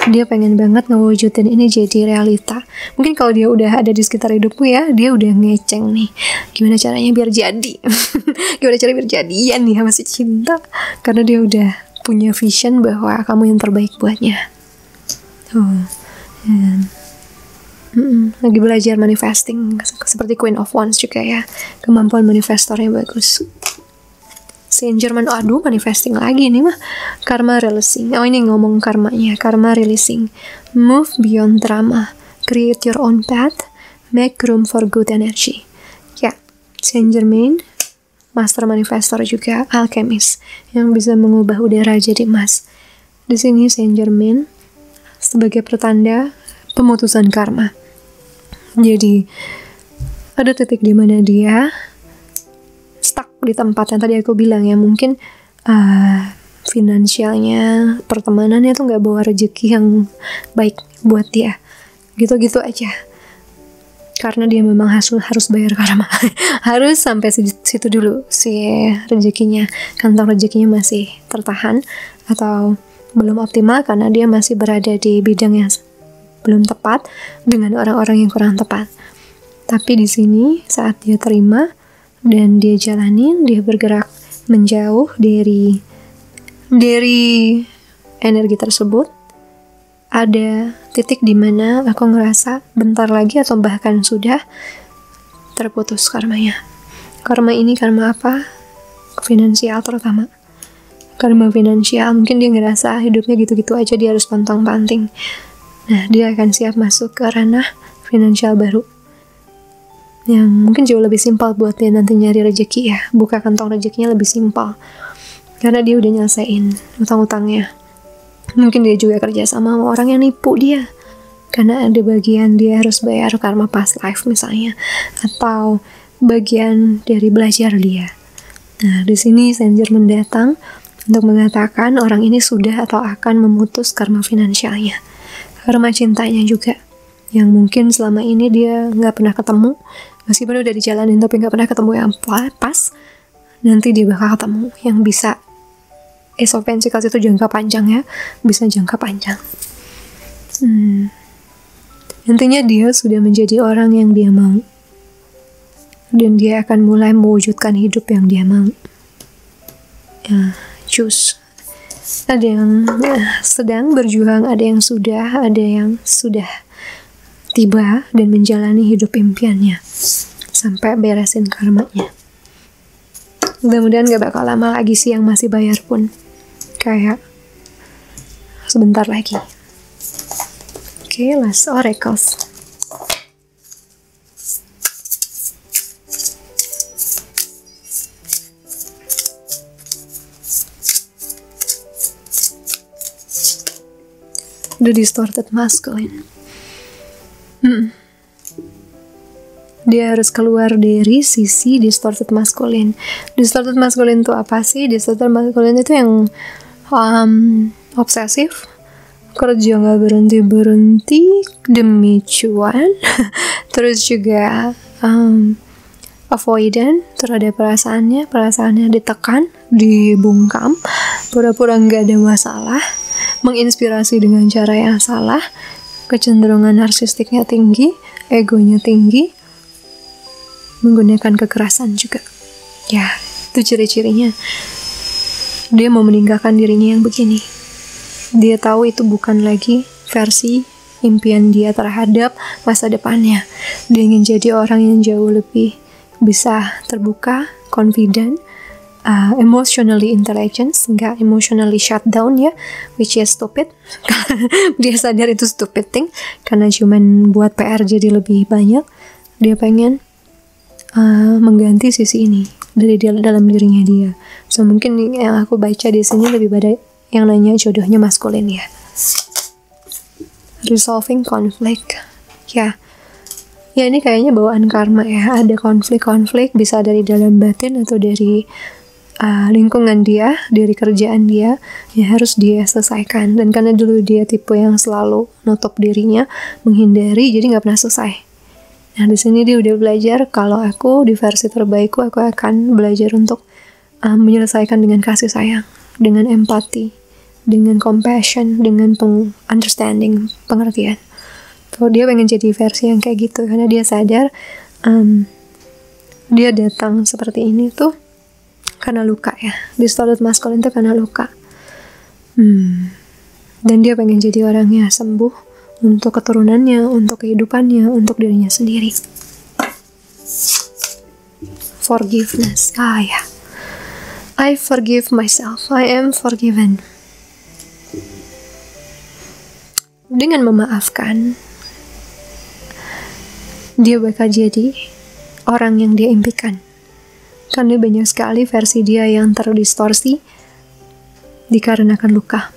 Dia pengen banget ngewujudin ini jadi realita. Mungkin kalau dia udah ada di sekitar hidupmu ya, dia udah ngeceng nih, gimana caranya biar jadi. Gimana caranya biar jadian nih sama si cinta. Karena dia udah punya vision bahwa kamu yang terbaik buatnya. Lagi belajar manifesting seperti Queen of Wands juga ya, kemampuan manifestornya bagus. Saint Germain, aduh manifesting lagi nih mah. Karma releasing, ini ngomong karmanya, karma releasing, move beyond drama, create your own path, make room for good energy. Ya, Saint Germain master manifestor juga, alchemist yang bisa mengubah udara jadi emas. Di sini Saint Germain sebagai pertanda pemutusan karma. Jadi ada titik di mana dia stuck di tempat yang tadi aku bilang ya, mungkin finansialnya, pertemanannya tuh nggak bawa rezeki yang baik buat dia, gitu-gitu aja. Karena dia memang harus bayar karma. Harus sampai situ dulu si rezekinya, kantong rezekinya masih tertahan atau belum optimal karena dia masih berada di bidang yang belum tepat dengan orang-orang yang kurang tepat. Tapi di sini saat dia terima dan dia jalanin, dia bergerak menjauh dari energi tersebut, ada titik di mana aku ngerasa bentar lagi atau bahkan sudah terputus karmanya. Karma ini karma apa? Finansial terutama. Karma finansial, mungkin dia ngerasa hidupnya gitu-gitu aja, dia harus pontang-panting. Nah, dia akan siap masuk ke ranah finansial baru yang mungkin jauh lebih simpel buat dia nanti nyari rezeki ya. Buka kantong rezekinya lebih simpel karena dia udah nyelesain utang-utangnya. Mungkin dia juga kerja sama orang yang nipu dia karena ada bagian dia harus bayar karma past life misalnya, atau bagian dari belajar dia. Nah, di sini Saint Germain datang untuk mengatakan orang ini sudah atau akan memutus karma finansialnya. Karma cintanya juga, yang mungkin selama ini dia nggak pernah ketemu, meskipun udah dijalanin tapi nggak pernah ketemu yang pas. Nanti dia bakal ketemu yang bisa Pentacles itu jangka panjang ya, bisa jangka panjang. Intinya dia sudah menjadi orang yang dia mau, dan dia akan mulai mewujudkan hidup yang dia mau. Choose. Ada yang sedang berjuang, ada yang sudah tiba dan menjalani hidup impiannya sampai beresin karmanya. Mudah-mudahan gak bakal lama lagi sih yang masih bayar pun, kayak sebentar lagi. Oke, last oracles. The distorted masculine. Dia harus keluar dari sisi distorted masculine. Distorted masculine itu apa sih? Distorted masculine itu yang obsesif, kerja nggak berhenti demi cuan, terus juga avoidant terhadap perasaannya ditekan, dibungkam, pura-pura nggak ada masalah, menginspirasi dengan cara yang salah, kecenderungan narsistiknya tinggi, egonya tinggi, menggunakan kekerasan juga. Ya, itu ciri-cirinya. Dia mau meninggalkan dirinya yang begini. Dia tahu itu bukan lagi versi impian dia terhadap masa depannya. Dia ingin jadi orang yang jauh lebih bisa terbuka, confident, emotionally intelligent, nggak emotionally shutdown ya, which is stupid. Dia sadar itu stupid thing, karena cuman buat PR jadi lebih banyak. Dia pengen mengganti sisi ini dari dalam dirinya dia. So mungkin yang aku baca di sini lebih pada yang nanya jodohnya maskulin ya. Resolving conflict, ya ini kayaknya bawaan karma ya. Ada konflik bisa dari dalam batin atau dari lingkungan dia, dari kerjaan dia, ya harus dia selesaikan. Dan karena dulu dia tipe yang selalu nutup dirinya, menghindari, jadi nggak pernah selesai. Nah di sini dia udah belajar, kalau aku di versi terbaikku, aku akan belajar untuk menyelesaikan dengan kasih sayang, dengan empati, dengan compassion, dengan understanding, pengertian. So, dia pengen jadi versi yang kayak gitu, karena dia sadar dia datang seperti ini tuh karena luka ya. Distorted masculine tuh karena luka. Dan dia pengen jadi orangnya sembuh untuk keturunannya, untuk kehidupannya, untuk dirinya sendiri. Forgiveness. Ya. I forgive myself. I am forgiven. Dengan memaafkan, dia bakal jadi orang yang dia impikan. Karena banyak sekali versi dia yang terdistorsi dikarenakan luka,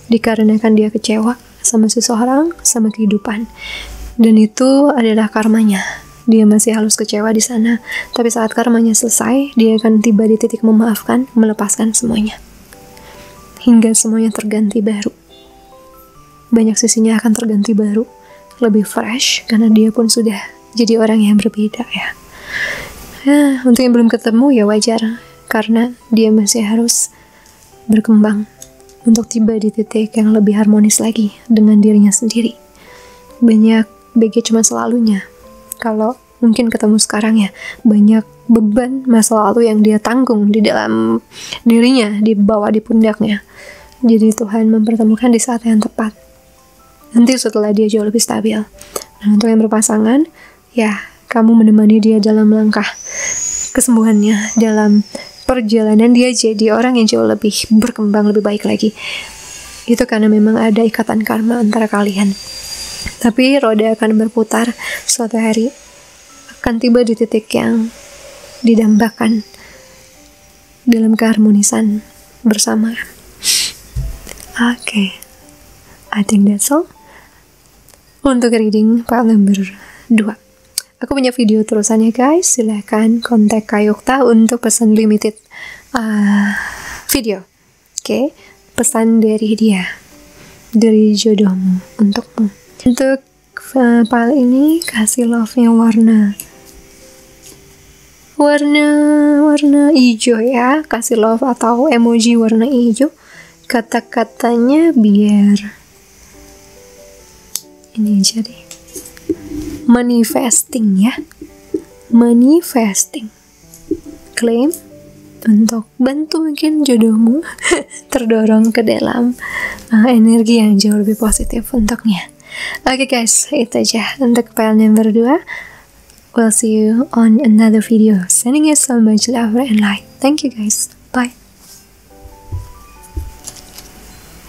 dikarenakan dia kecewa sama seseorang, sama kehidupan. Dan itu adalah karmanya. Dia masih halus kecewa di sana, tapi saat karmanya selesai, dia akan tiba di titik memaafkan, melepaskan semuanya, hingga semuanya terganti baru. Banyak sisinya akan terganti baru, lebih fresh, karena dia pun sudah jadi orang yang berbeda ya. Untuk yang belum ketemu ya wajar, karena dia masih harus berkembang untuk tiba di titik yang lebih harmonis lagi dengan dirinya sendiri. Banyak BG cuma selalunya. Kalau mungkin ketemu sekarang ya, banyak beban masa lalu yang dia tanggung di dalam dirinya, dibawa di pundaknya. Jadi Tuhan mempertemukan di saat yang tepat. Nanti setelah dia jauh lebih stabil. Dan untuk yang berpasangan, ya kamu menemani dia dalam langkah kesembuhannya, dalam perjalanan dia jadi orang yang jauh lebih berkembang, lebih baik lagi. Itu karena memang ada ikatan karma antara kalian. Tapi roda akan berputar, suatu hari akan tiba di titik yang didambakan dalam keharmonisan bersama. Okay, I think that's all untuk reading part number 2. Aku punya video terusannya guys, silahkan kontak Kayukta untuk pesan limited video. Oke, pesan dari dia, dari jodohmu untukmu. Untuk file ini kasih love-nya warna hijau ya, kasih love atau emoji warna hijau. Kata-katanya biar ini aja deh, manifesting ya, manifesting, claim untuk bantu mungkin jodohmu terdorong ke dalam energi yang jauh lebih positif untuknya. Oke guys, itu aja untuk file number 2. We'll see you on another video. Sending you so much love and light. Thank you guys. Bye.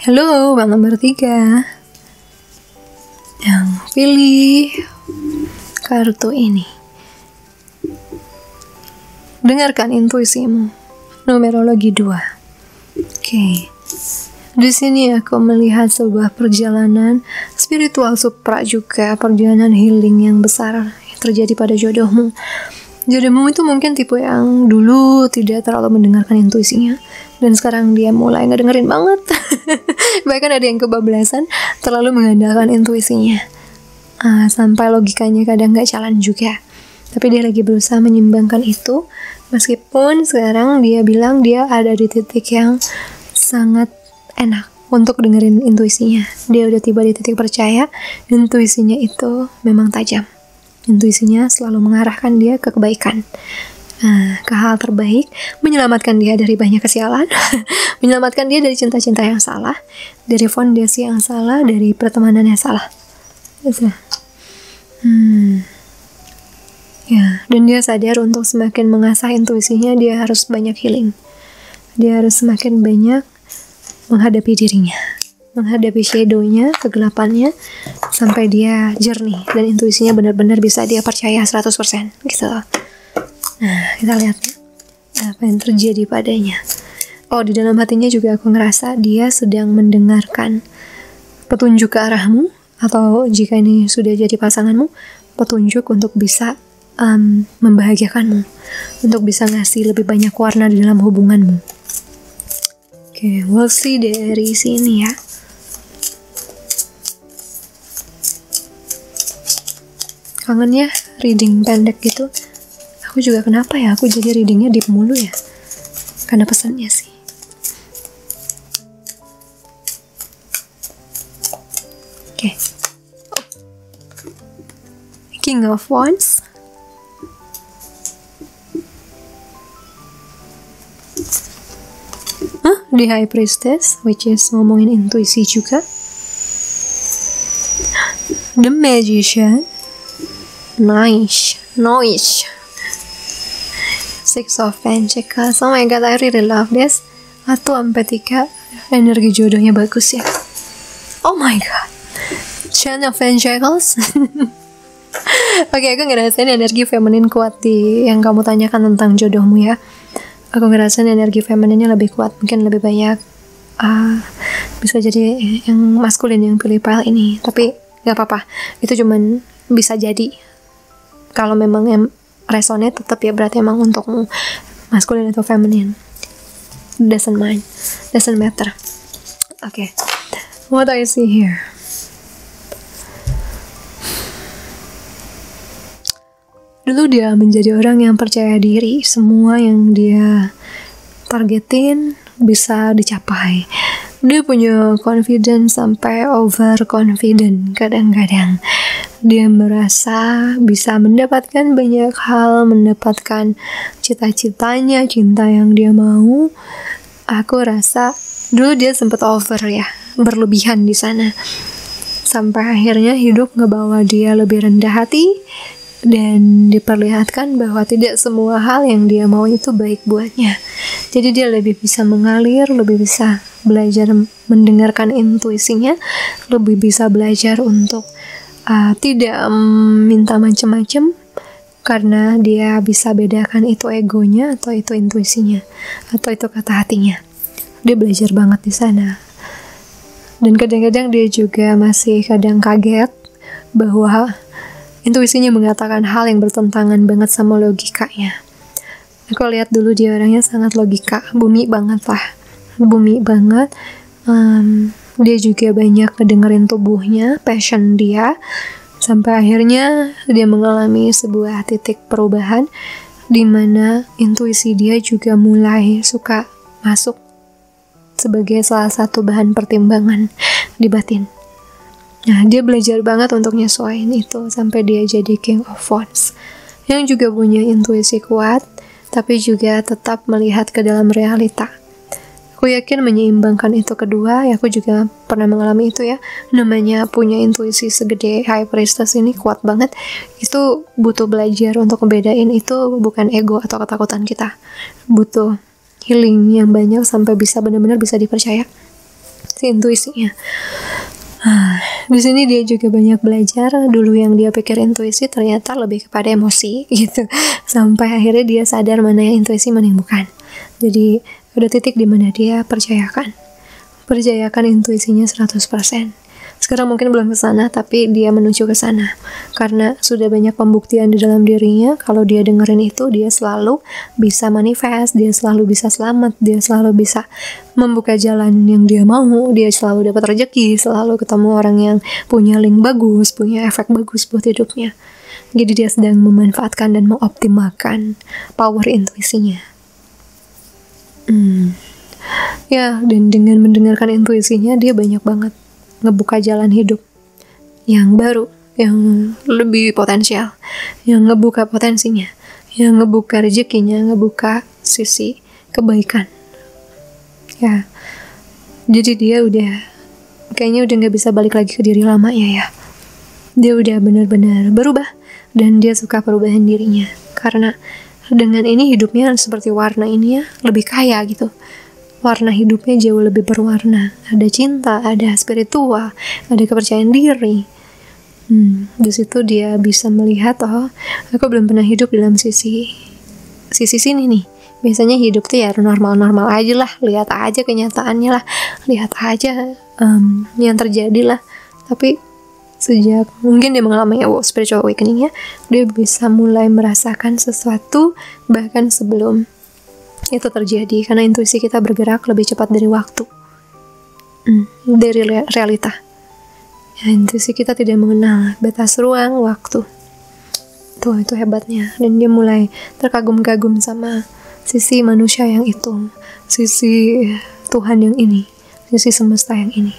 Halo, file nomor 3. Yang pilih kartu ini. Dengarkan intuisimu. Numerologi 2. Oke. Di sini aku melihat sebuah perjalanan spiritual supra juga, perjalanan healing yang besar yang terjadi pada jodohmu. Jodohmu itu mungkin tipe yang dulu tidak terlalu mendengarkan intuisinya, dan sekarang dia mulai ngedengerin banget. Bahkan ada yang kebablasan terlalu mengandalkan intuisinya, sampai logikanya kadang gak jalan juga. Tapi dia lagi berusaha menyimbangkan itu, meskipun sekarang dia bilang dia ada di titik yang sangat enak untuk dengerin intuisinya. Dia udah tiba di titik percaya intuisinya itu memang tajam. Intuisinya selalu mengarahkan dia ke kebaikan, ke hal terbaik, menyelamatkan dia dari banyak kesialan, menyelamatkan dia dari cinta-cinta yang salah, dari fondasi yang salah, dari pertemanan yang salah. Ya, dan dia sadar untuk semakin mengasah intuisinya, dia harus banyak healing. Dia harus semakin banyak menghadapi dirinya, menghadapi shadow-nya, kegelapannya, sampai dia jernih dan intuisinya benar-benar bisa dia percaya 100% gitu loh. Nah, kita lihat apa yang terjadi padanya. Oh, di dalam hatinya juga aku ngerasa dia sedang mendengarkan petunjuk ke arahmu, atau jika ini sudah jadi pasanganmu, petunjuk untuk bisa membahagiakanmu, untuk bisa ngasih lebih banyak warna di dalam hubunganmu. Oke, we'll see dari sini ya. Kangen ya reading pendek gitu. Aku juga kenapa ya, aku jadi readingnya deep mulu ya, karena pesannya sih. Oke. King of Wands. The High Priestess, which is ngomongin intuisi juga. The Magician. Nice. Six of Pentacles. Oh my god, I really love this. 1-3 energi jodohnya bagus ya. Oh my god. Ten of Pentacles. Oke, aku ngerasain energi feminin kuat di yang kamu tanyakan tentang jodohmu ya. Aku ngerasain energi femininnya lebih kuat, mungkin lebih banyak. Bisa jadi yang maskulin yang pilih pile ini, tapi gak apa-apa, itu cuman bisa jadi. Kalau memang yang resonate, tetap ya berarti emang untukmu, maskulin atau feminin, doesn't matter. Okay, what I see here. Dulu dia menjadi orang yang percaya diri, semua yang dia targetin bisa dicapai. Dia punya confidence sampai overconfident kadang-kadang. Dia merasa bisa mendapatkan banyak hal, mendapatkan cita-citanya, cinta yang dia mau. Aku rasa dulu dia sempat over ya, berlebihan di sana. Sampai akhirnya hidup ngebawa dia lebih rendah hati, dan diperlihatkan bahwa tidak semua hal yang dia mau itu baik buatnya. Jadi dia lebih bisa mengalir, lebih bisa belajar mendengarkan intuisinya, lebih bisa belajar untuk tidak minta macam-macam, karena dia bisa bedakan itu egonya atau itu intuisinya, atau itu kata hatinya. Dia belajar banget di sana. Dan kadang-kadang dia juga masih kadang kaget bahwa intuisinya mengatakan hal yang bertentangan banget sama logikanya. Aku lihat dulu dia orangnya sangat logika, bumi banget. Dia juga banyak ngedengerin tubuhnya, passion dia, sampai akhirnya dia mengalami sebuah titik perubahan di mana intuisi dia juga mulai suka masuk sebagai salah satu bahan pertimbangan di batin. Nah, dia belajar banget untuk nyesuaiin itu sampai dia jadi King of Wands, yang juga punya intuisi kuat, tapi juga tetap melihat ke dalam realita. Aku yakin menyeimbangkan itu kedua, ya aku juga pernah mengalami itu ya. Namanya punya intuisi segede High Priestess ini kuat banget. Itu butuh belajar untuk ngebedain itu bukan ego atau ketakutan kita. Butuh healing yang banyak sampai bisa benar-benar bisa dipercaya si intuisinya. Di sini dia juga banyak belajar. Dulu yang dia pikir intuisi ternyata lebih kepada emosi gitu. Sampai akhirnya dia sadar mana yang intuisi, mana yang bukan. Jadi udah titik di mana dia percayakan intuisinya 100%. Sekarang mungkin belum ke sana, tapi dia menuju ke sana. Karena sudah banyak pembuktian di dalam dirinya, kalau dia dengerin itu, dia selalu bisa manifest, dia selalu bisa selamat, dia selalu bisa membuka jalan yang dia mau, dia selalu dapat rezeki, selalu ketemu orang yang punya link bagus, punya efek bagus buat hidupnya. Jadi dia sedang memanfaatkan dan mengoptimalkan power intuisinya. Ya, dan dengan mendengarkan intuisinya, dia banyak banget ngebuka jalan hidup yang baru, yang lebih potensial, yang ngebuka potensinya, yang ngebuka rezekinya, ngebuka sisi kebaikan. Ya, jadi dia kayaknya udah gak bisa balik lagi ke diri lamanya ya. Dia udah benar-benar berubah, dan dia suka perubahan dirinya. Karena dengan ini hidupnya seperti warna ini ya, lebih kaya gitu. Warna hidupnya jauh lebih berwarna. Ada cinta, ada spiritual, ada kepercayaan diri. Di situ dia bisa melihat, oh, aku belum pernah hidup dalam sisi sini nih. Biasanya hidup tuh ya normal-normal aja lah, lihat aja kenyataannya lah, lihat aja yang terjadi lah. Tapi sejak mungkin dia mengalami spiritual awakening ya, dia bisa mulai merasakan sesuatu bahkan sebelum itu terjadi, karena intuisi kita bergerak lebih cepat dari waktu, dari realita ya. Intuisi kita tidak mengenal batas ruang waktu. Itu hebatnya. Dan dia mulai terkagum-kagum sama sisi manusia yang itu, sisi Tuhan yang ini, sisi semesta yang ini.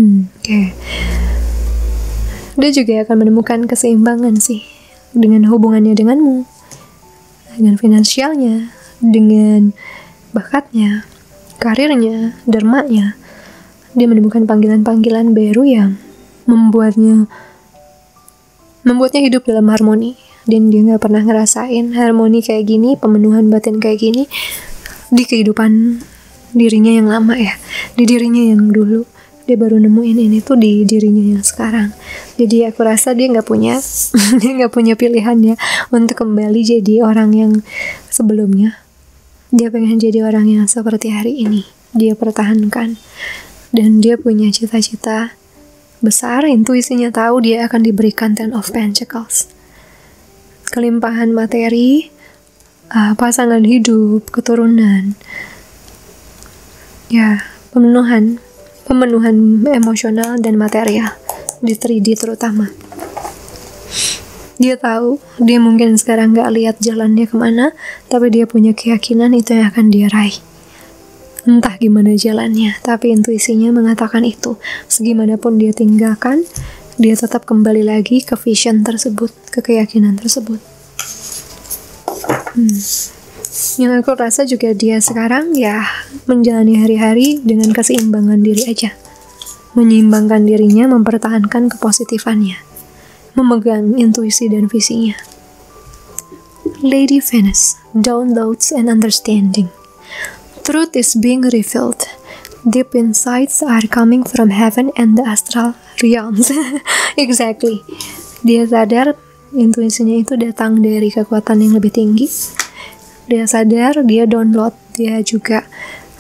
Oke. Dia juga akan menemukan keseimbangan sih dengan hubungannya denganmu, dengan finansialnya, dengan bakatnya, karirnya, dharmanya. Dia menemukan panggilan-panggilan baru yang membuatnya hidup dalam harmoni. Dan dia gak pernah ngerasain harmoni kayak gini, pemenuhan batin kayak gini di kehidupan dirinya yang lama ya, di dirinya yang dulu. Dia baru nemuin ini tuh di dirinya yang sekarang. Jadi aku rasa dia nggak punya pilihannya untuk kembali jadi orang yang sebelumnya. Dia pengen jadi orang yang seperti hari ini. Dia pertahankan. Dan dia punya cita-cita besar. Intuisinya tahu dia akan diberikan Ten of Pentacles. Kelimpahan materi, pasangan hidup, keturunan. Ya, pemenuhan emosional dan material di 3D terutama. Dia tahu, dia mungkin sekarang gak lihat jalannya kemana, tapi dia punya keyakinan itu yang akan dia raih. Entah gimana jalannya, tapi intuisinya mengatakan itu. Segimanapun dia tinggalkan, dia tetap kembali lagi ke vision tersebut, ke keyakinan tersebut. Yang aku rasa juga dia sekarang ya menjalani hari-hari dengan keseimbangan diri aja. Menyeimbangkan dirinya, mempertahankan kepositifannya, memegang intuisi dan visinya. Lady Venus, downloads and understanding. Truth is being revealed. Deep insights are coming from heaven and the astral realms. Exactly. Dia sadar intuisinya itu datang dari kekuatan yang lebih tinggi. Dia sadar, dia download, dia juga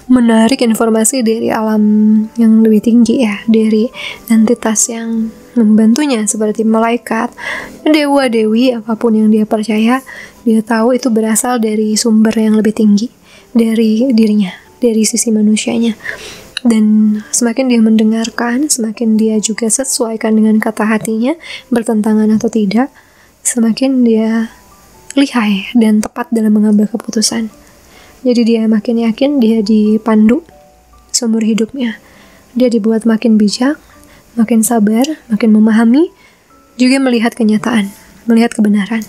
menarik informasi dari alam yang lebih tinggi ya, dari entitas yang membantunya seperti malaikat, dewa, dewi, apapun yang dia percaya, dia tahu itu berasal dari sumber yang lebih tinggi, dari dirinya, dari sisi manusianya. Dan semakin dia mendengarkan, semakin dia juga sesuaikan dengan kata hatinya, bertentangan atau tidak, semakin dia lihai dan tepat dalam mengambil keputusan. Jadi dia makin yakin, dia dipandu seumur hidupnya. Dia dibuat makin bijak, makin sabar, makin memahami, juga melihat kenyataan, melihat kebenaran.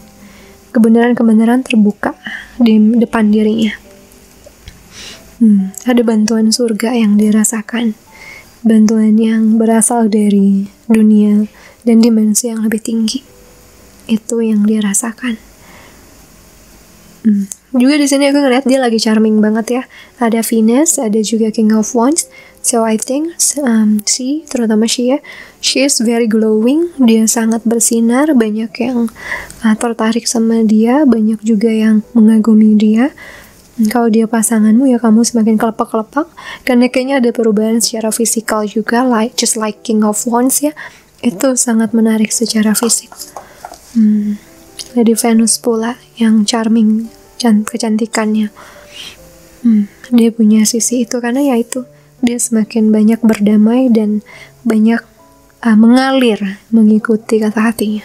Kebenaran-kebenaran terbuka di depan dirinya. Ada bantuan surga yang dirasakan. Bantuan yang berasal dari dunia dan dimensi yang lebih tinggi. Itu yang dia rasakan. Juga di sini aku ngeliat dia lagi charming banget ya. Ada Venus, ada juga King of Wands. So I think terutama she is very glowing. Dia sangat bersinar. Banyak yang tertarik sama dia, banyak juga yang mengagumi dia. Kalau dia pasanganmu ya kamu semakin kelepak-kelepak, karena kayaknya ada perubahan secara fisikal juga, just like King of Wands ya. Itu sangat menarik secara fisik. Lady Venus pula yang charming, kecantikannya. Dia punya sisi itu, karena ya itu, dia semakin banyak berdamai dan banyak mengalir mengikuti kata hatinya.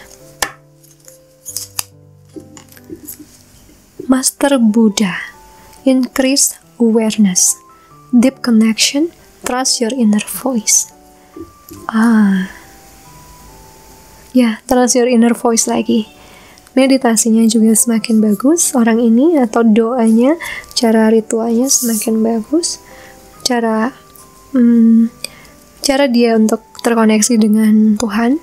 Master Buddha, increase awareness, deep connection, trust your inner voice. Ya, trust your inner voice lagi. Meditasinya juga semakin bagus orang ini, atau doanya, cara ritualnya semakin bagus. Cara dia untuk terkoneksi dengan Tuhan,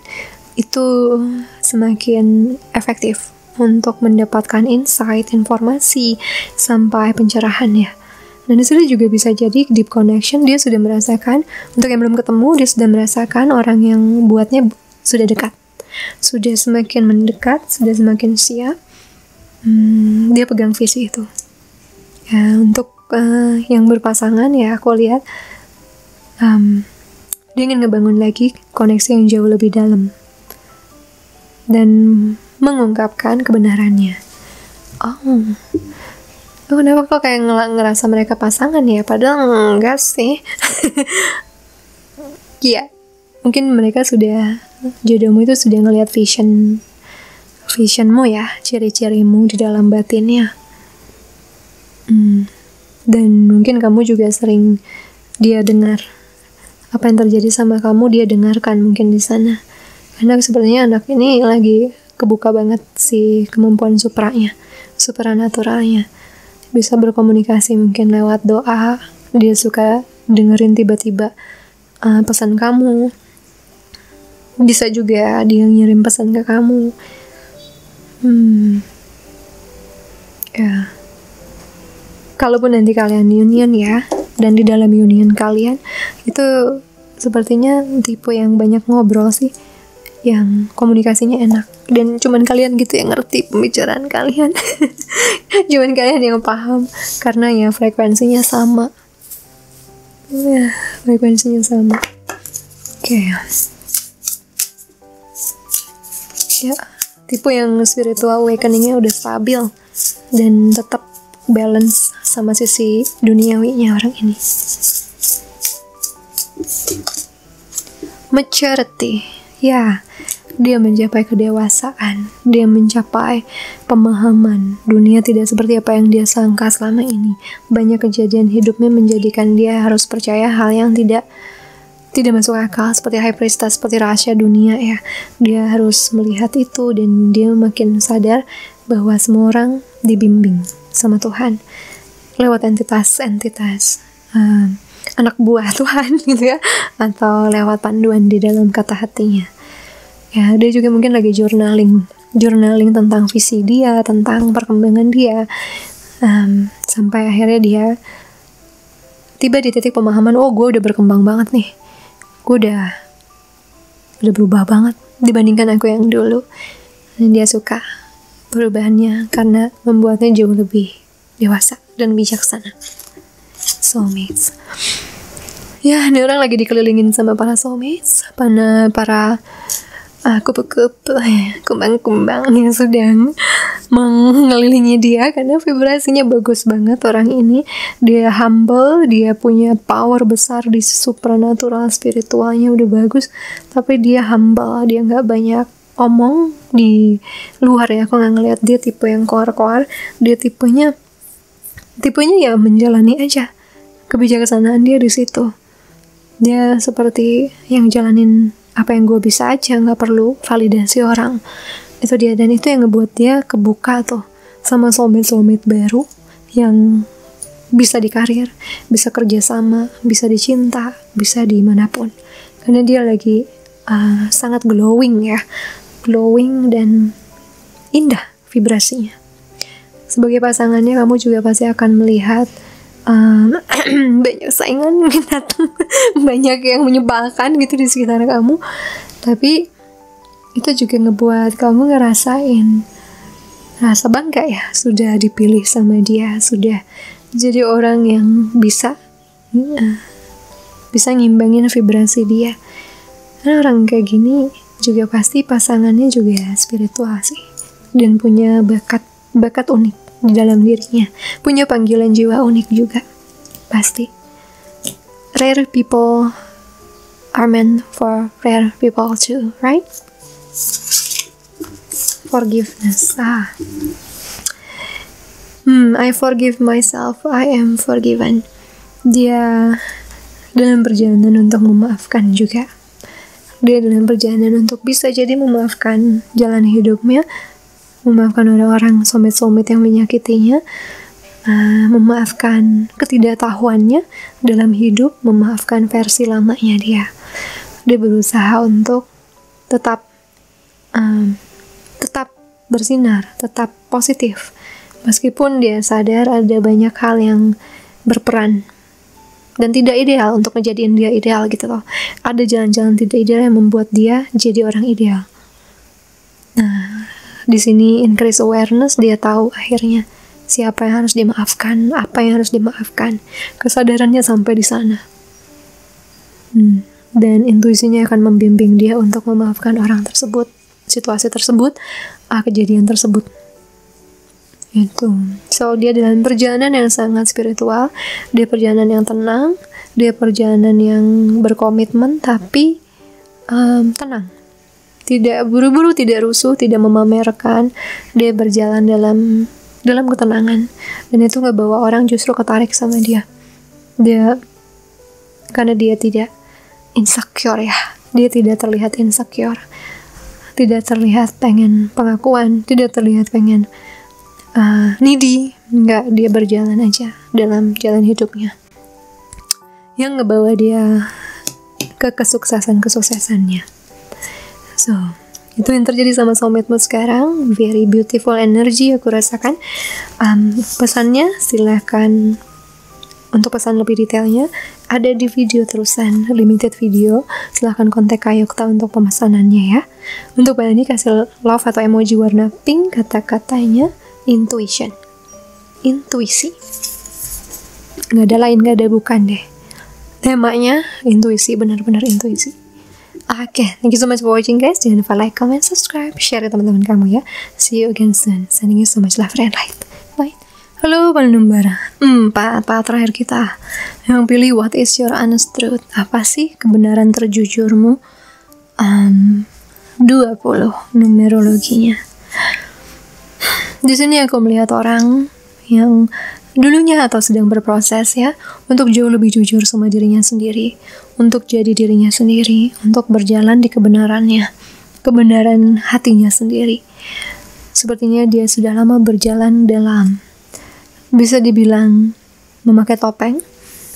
itu semakin efektif untuk mendapatkan insight, informasi, sampai pencerahan ya. Dan di situ juga bisa jadi deep connection, dia sudah merasakan, untuk yang belum ketemu, dia sudah merasakan orang yang buatnya sudah dekat. Sudah semakin mendekat, sudah semakin siap, dia pegang visi itu. Ya, untuk yang berpasangan ya, aku lihat dia ingin ngebangun lagi koneksi yang jauh lebih dalam. Dan mengungkapkan kebenarannya. Kenapa kok kayak ngerasa mereka pasangan ya? Padahal enggak sih. Iya, mungkin mereka sudah, jodohmu itu sudah ngelihat visionmu ya, ciri-cirimu di dalam batinnya. Dan mungkin kamu juga sering dia dengar apa yang terjadi sama kamu, dia dengarkan mungkin di sana. Karena sepertinya anak ini lagi kebuka banget si kemampuan supranaturalnya. Bisa berkomunikasi mungkin lewat doa, dia suka dengerin tiba-tiba pesan kamu. Bisa juga dia ngirim pesan ke kamu. Ya. Kalaupun nanti kalian union ya, dan di dalam union kalian itu sepertinya tipe yang banyak ngobrol sih, yang komunikasinya enak, dan cuman kalian gitu yang ngerti pembicaraan kalian. Cuman kalian yang paham, karena ya frekuensinya sama. Oke. Ya, tipe yang spiritual awakening-nya udah stabil dan tetap balance sama sisi duniawinya orang ini. Maturity, ya, dia mencapai kedewasaan, dia mencapai pemahaman dunia tidak seperti apa yang dia sangka selama ini. Banyak kejadian hidupnya menjadikan dia harus percaya hal yang tidak masuk akal, seperti high priestess, seperti rahasia dunia ya. Dia harus melihat itu, dan dia makin sadar bahwa semua orang dibimbing sama Tuhan lewat entitas anak buah Tuhan gitu ya, atau lewat panduan di dalam kata hatinya. Ya, dia juga mungkin lagi journaling tentang visi dia, tentang perkembangan dia, sampai akhirnya dia tiba di titik pemahaman, gue udah berkembang banget nih, gue udah berubah banget dibandingkan aku yang dulu. Dan dia suka perubahannya karena membuatnya jauh lebih dewasa dan bijaksana. Soulmates. Ya, ini orang lagi dikelilingin sama para soulmates, para kupu-kupu, kumbang-kumbang yang sedang mengelilingi dia, karena vibrasinya bagus banget orang ini. Dia humble, dia punya power besar di supranatural, spiritualnya udah bagus, tapi dia humble, dia nggak banyak omong di luar ya. Aku nggak ngeliat dia tipe yang koar-koar, dia tipenya ya menjalani aja. Kebijaksanaan dia di situ. Dia seperti yang jalanin apa yang gue bisa aja, nggak perlu validasi orang. Itu dia, dan itu yang ngebuat dia kebuka tuh sama soulmate baru yang bisa di karir, bisa kerjasama, bisa dicinta, bisa dimanapun. Karena dia lagi sangat glowing dan indah vibrasinya. Sebagai pasangannya, kamu juga pasti akan melihat banyak saingan datang, banyak yang menyebalkan gitu di sekitar kamu, tapi itu juga ngebuat kamu rasa bangga ya, sudah dipilih sama dia, sudah jadi orang yang bisa ngimbangin vibrasi dia. Karena orang kayak gini juga pasti pasangannya juga spiritual sih, dan punya bakat unik di dalam dirinya, punya panggilan jiwa unik juga pasti. Rare people are meant for rare people too, right? Forgiveness. I forgive myself, I am forgiven. Dia dalam perjalanan untuk memaafkan juga. Dia dalam perjalanan untuk bisa jadi memaafkan jalan hidupnya, memaafkan orang-orang soulmate yang menyakitinya, memaafkan ketidaktahuannya dalam hidup, memaafkan versi lamanya dia. dia berusaha untuk tetap bersinar, tetap positif. Meskipun dia sadar ada banyak hal yang berperan dan tidak ideal untuk ngejadiin dia ideal gitu loh. Ada jalan-jalan tidak ideal yang membuat dia jadi orang ideal. Nah, di sini increase awareness, dia tahu akhirnya siapa yang harus dimaafkan, apa yang harus dimaafkan. Kesadarannya sampai di sana. Dan intuisinya akan membimbing dia untuk memaafkan orang tersebut, situasi tersebut, kejadian tersebut. Itu. So, dia dalam perjalanan yang sangat spiritual, dia perjalanan yang tenang, dia perjalanan yang berkomitmen, tapi tenang. Tidak buru-buru, tidak rusuh, tidak memamerkan. Dia berjalan dalam ketenangan. Dan itu ngebawa orang justru ketarik sama dia. Karena dia tidak insecure ya. Dia tidak terlihat insecure. Tidak terlihat pengen pengakuan, tidak terlihat pengen needy. Enggak, dia berjalan aja dalam jalan hidupnya yang ngebawa dia ke kesuksesannya. So, itu yang terjadi sama soulmate-mu sekarang. Very beautiful energy aku rasakan. Pesannya silahkan, untuk pesan lebih detailnya ada di video terusan, limited video. Silahkan kontak Kayokta untuk pemesanannya ya. Untuk bahan ini kasih love atau emoji warna pink, kata-katanya intuition, intuisi, nggak ada lain, nggak ada bukan deh. Temanya intuisi, benar-benar intuisi. Oke, thank you so much for watching guys. Jangan lupa like, comment, subscribe, share ke teman-teman kamu ya. See you again soon. Sending you so much love and light. Bye. Halo pendengar. Part terakhir kita yang pilih what is your honest truth. Apa sih kebenaran terjujurmu? 20 numerologinya. Di sini aku melihat orang yang dulunya atau sedang berproses ya, untuk jauh lebih jujur sama dirinya sendiri, untuk jadi dirinya sendiri, untuk berjalan di kebenarannya, kebenaran hatinya sendiri. Sepertinya dia sudah lama berjalan dalam, bisa dibilang memakai topeng,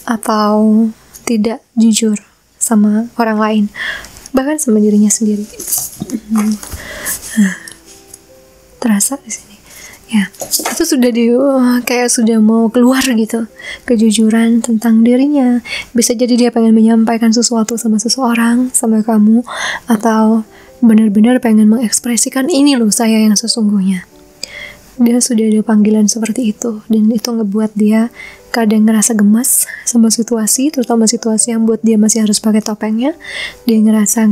atau tidak jujur sama orang lain, bahkan sama dirinya sendiri. Terasa di sini. Ya, itu sudah kayak sudah mau keluar gitu, kejujuran tentang dirinya. Bisa jadi dia pengen menyampaikan sesuatu sama seseorang, sama kamu, atau benar-benar pengen mengekspresikan ini loh saya yang sesungguhnya. Dia sudah ada panggilan seperti itu, dan itu ngebuat dia kadang ngerasa gemas sama situasi, terutama situasi yang buat dia masih harus pakai topengnya. Dia ngerasa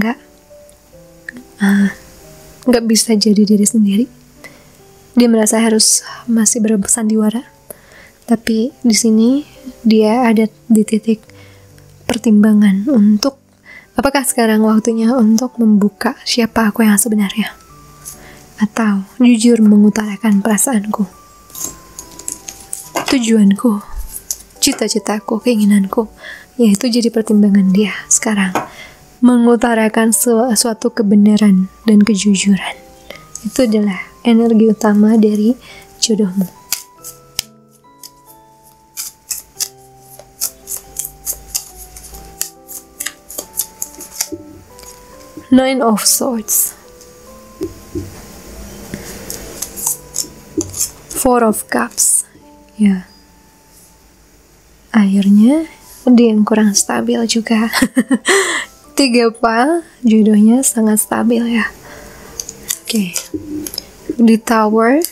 nggak bisa jadi diri sendiri. Dia merasa harus masih bersandiwara. Tapi di sini dia ada di titik pertimbangan untuk apakah sekarang waktunya untuk membuka siapa aku yang sebenarnya, atau jujur mengutarakan perasaanku, tujuanku, cita-citaku, keinginanku. Yaitu jadi pertimbangan dia sekarang, mengutarakan suatu kebenaran dan kejujuran. Itu adalah energi utama dari jodohmu. Nine of Swords, Four of Cups. Ya, akhirnya dia yang kurang stabil juga. 3 pal, jodohnya sangat stabil ya. Oke. The Tower,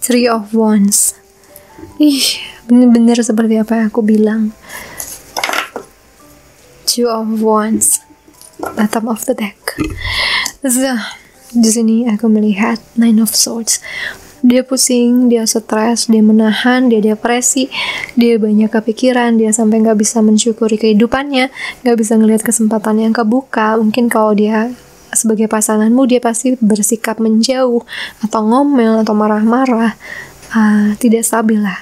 Three of Wands. Bener-bener seperti apa yang aku bilang. Two of Wands, bottom of the deck. So, di sini aku melihat Nine of Swords. Dia pusing, dia stres, dia menahan, dia depresi, dia banyak kepikiran, dia sampai nggak bisa mensyukuri kehidupannya, nggak bisa ngelihat kesempatan yang kebuka. Mungkin kalau dia sebagai pasanganmu, dia pasti bersikap menjauh, atau ngomel, atau marah-marah, tidak stabil lah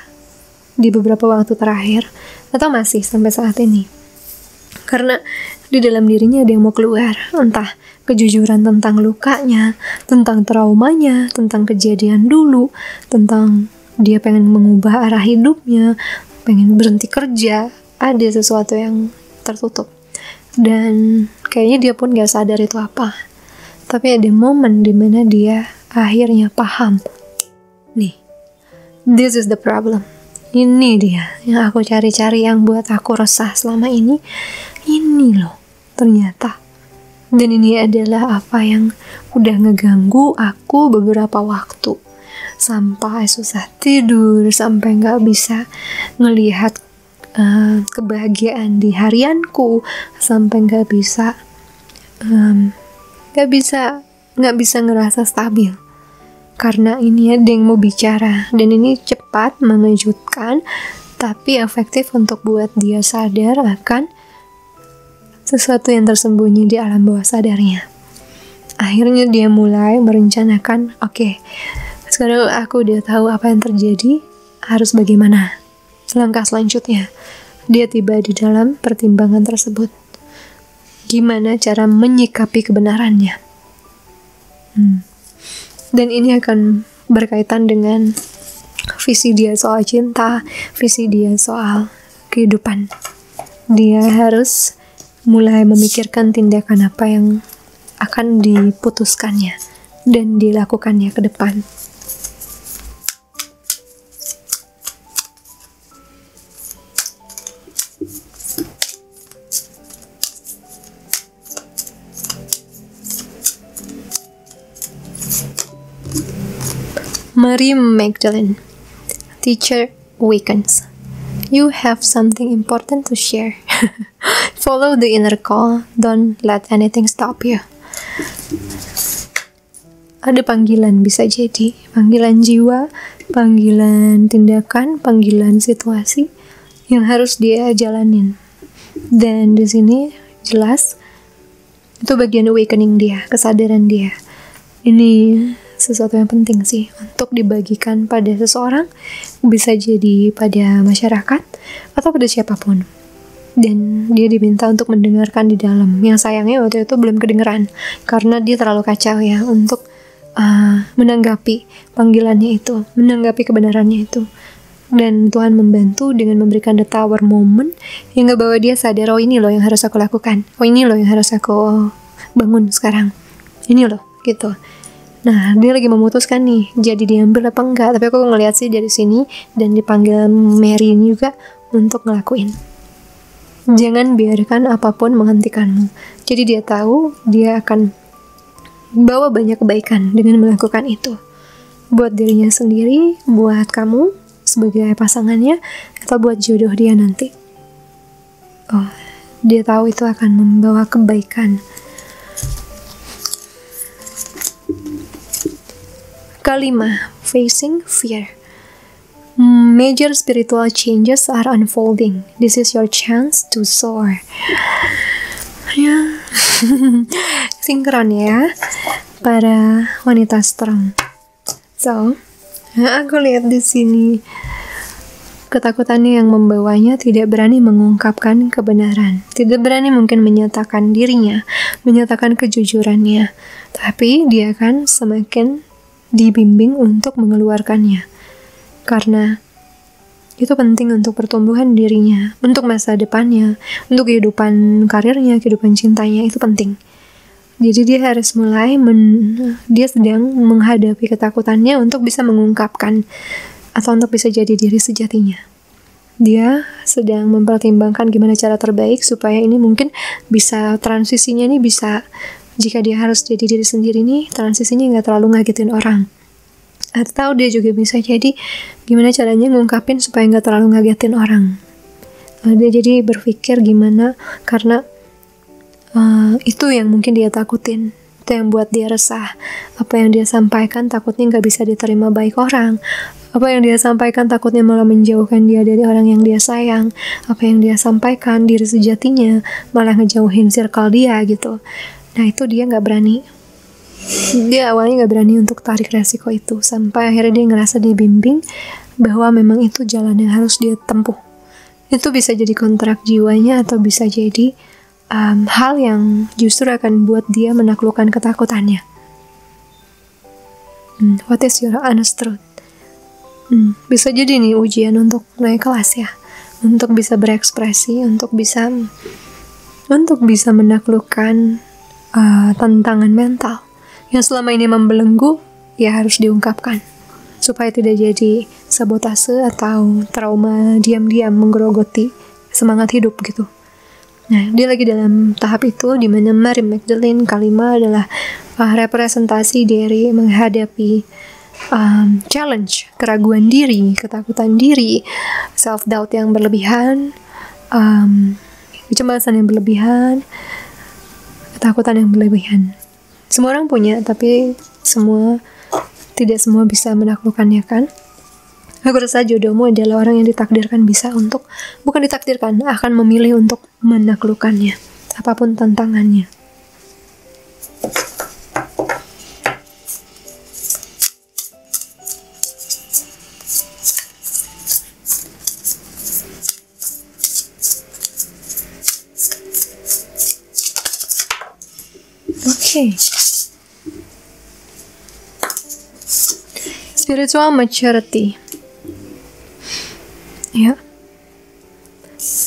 di beberapa waktu terakhir, atau masih sampai saat ini. Karena di dalam dirinya ada yang mau keluar, entah kejujuran tentang lukanya, tentang traumanya, tentang kejadian dulu, tentang dia pengen mengubah arah hidupnya, pengen berhenti kerja, ada sesuatu yang tertutup. Dan kayaknya dia pun gak sadar itu apa. Tapi ada momen dimana dia akhirnya paham. Nih, this is the problem. Ini dia yang aku cari-cari, yang buat aku resah selama ini. Ini loh, ternyata. Dan ini adalah apa yang udah ngeganggu aku beberapa waktu. Sampai susah tidur, sampai gak bisa ngelihat kebahagiaan di harianku, sampai gak bisa ngerasa stabil. Karena ini ada yang mau bicara, dan ini cepat, mengejutkan, tapi efektif untuk buat dia sadar akan sesuatu yang tersembunyi di alam bawah sadarnya. Akhirnya dia mulai merencanakan, oke, sekarang aku udah tahu apa yang terjadi, harus bagaimana. Langkah selanjutnya, dia tiba di dalam pertimbangan tersebut. Gimana cara menyikapi kebenarannya? Dan ini akan berkaitan dengan visi dia soal cinta, visi dia soal kehidupan. Dia harus mulai memikirkan tindakan apa yang akan diputuskannya dan dilakukannya ke depan. Mary Magdalene, Teacher Awakens. You have something important to share. Follow the inner call. Don't let anything stop you. Ada panggilan, bisa jadi panggilan jiwa, panggilan tindakan, panggilan situasi yang harus dia jalanin. Dan di sini jelas itu bagian awakening dia, kesadaran dia. Ini sesuatu yang penting sih untuk dibagikan pada seseorang, bisa jadi pada masyarakat atau pada siapapun. Dan dia diminta untuk mendengarkan di dalam. Yang sayangnya waktu itu belum kedengeran karena dia terlalu kacau ya untuk menanggapi panggilannya itu, menanggapi kebenarannya itu. Dan Tuhan membantu dengan memberikan the tower moment yang ngebawa dia sadar, oh ini loh yang harus aku lakukan, oh ini loh yang harus aku bangun sekarang, ini loh gitu. Nah, dia lagi memutuskan nih, jadi diambil apa enggak. Tapi aku ngeliat sih dari sini, dan dipanggil Mary ini juga untuk ngelakuin. Jangan biarkan apapun menghentikanmu. Jadi dia tahu, dia akan bawa banyak kebaikan dengan melakukan itu. Buat dirinya sendiri, buat kamu sebagai pasangannya, atau buat jodoh dia nanti. Oh, dia tahu itu akan membawa kebaikan. Kelima, facing fear. Major spiritual changes are unfolding. This is your chance to soar. Ya, sinkron ya, para wanita strong. So, aku lihat di sini ketakutannya yang membawanya tidak berani mengungkapkan kebenaran, tidak berani mungkin menyatakan dirinya, menyatakan kejujurannya, tapi dia akan semakin dibimbing untuk mengeluarkannya. Karena itu penting untuk pertumbuhan dirinya, untuk masa depannya, untuk kehidupan karirnya, kehidupan cintanya, itu penting. Jadi dia harus mulai, dia sedang menghadapi ketakutannya untuk bisa mengungkapkan, atau untuk bisa jadi diri sejatinya. Dia sedang mempertimbangkan gimana cara terbaik supaya ini mungkin bisa, transisinya ini bisa, jika dia harus jadi diri sendiri nih, transisinya nggak terlalu ngagetin orang. Atau dia juga bisa jadi gimana caranya ngungkapin supaya nggak terlalu ngagetin orang. Dia jadi berpikir gimana, karena itu yang mungkin dia takutin, itu yang buat dia resah. Apa yang dia sampaikan takutnya nggak bisa diterima baik orang. Apa yang dia sampaikan takutnya malah menjauhkan dia dari orang yang dia sayang. Apa yang dia sampaikan, diri sejatinya, malah ngejauhin circle dia gitu. Nah itu dia gak berani. Dia awalnya gak berani untuk tarik resiko itu, sampai akhirnya dia ngerasa dibimbing bahwa memang itu jalan yang harus dia tempuh. Itu bisa jadi kontrak jiwanya, atau bisa jadi hal yang justru akan buat dia menaklukkan ketakutannya. What is your honest truth? Bisa jadi nih ujian untuk naik kelas ya. untuk bisa berekspresi, untuk bisa menaklukkan tantangan mental yang selama ini membelenggu, ya harus diungkapkan supaya tidak jadi sabotase atau trauma diam-diam menggerogoti semangat hidup gitu. Nah, dia lagi dalam tahap itu di mana Mary Magdalene Kalima adalah representasi dari menghadapi challenge, keraguan diri, ketakutan diri, self-doubt yang berlebihan, kecemasan yang berlebihan, ketakutan yang berlebihan. Semua orang punya, tapi tidak semua bisa menaklukkannya kan? Aku rasa jodohmu adalah orang yang ditakdirkan bisa untuk, bukan ditakdirkan, akan memilih untuk menaklukkannya, apapun tantangannya. Oke. Spiritual maturity. Ya.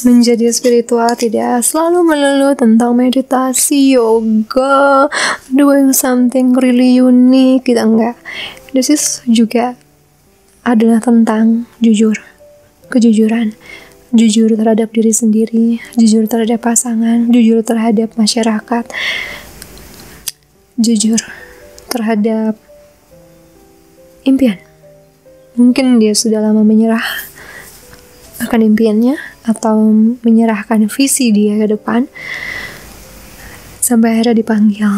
Menjadi spiritual tidak selalu melulu tentang meditasi, yoga, doing something really unique, gitu enggak. This is juga adalah tentang kejujuran. Jujur terhadap diri sendiri, jujur terhadap pasangan, jujur terhadap masyarakat, jujur terhadap impian. Mungkin dia sudah lama menyerah akan impiannya atau menyerahkan visi dia ke depan sampai akhirnya dipanggil.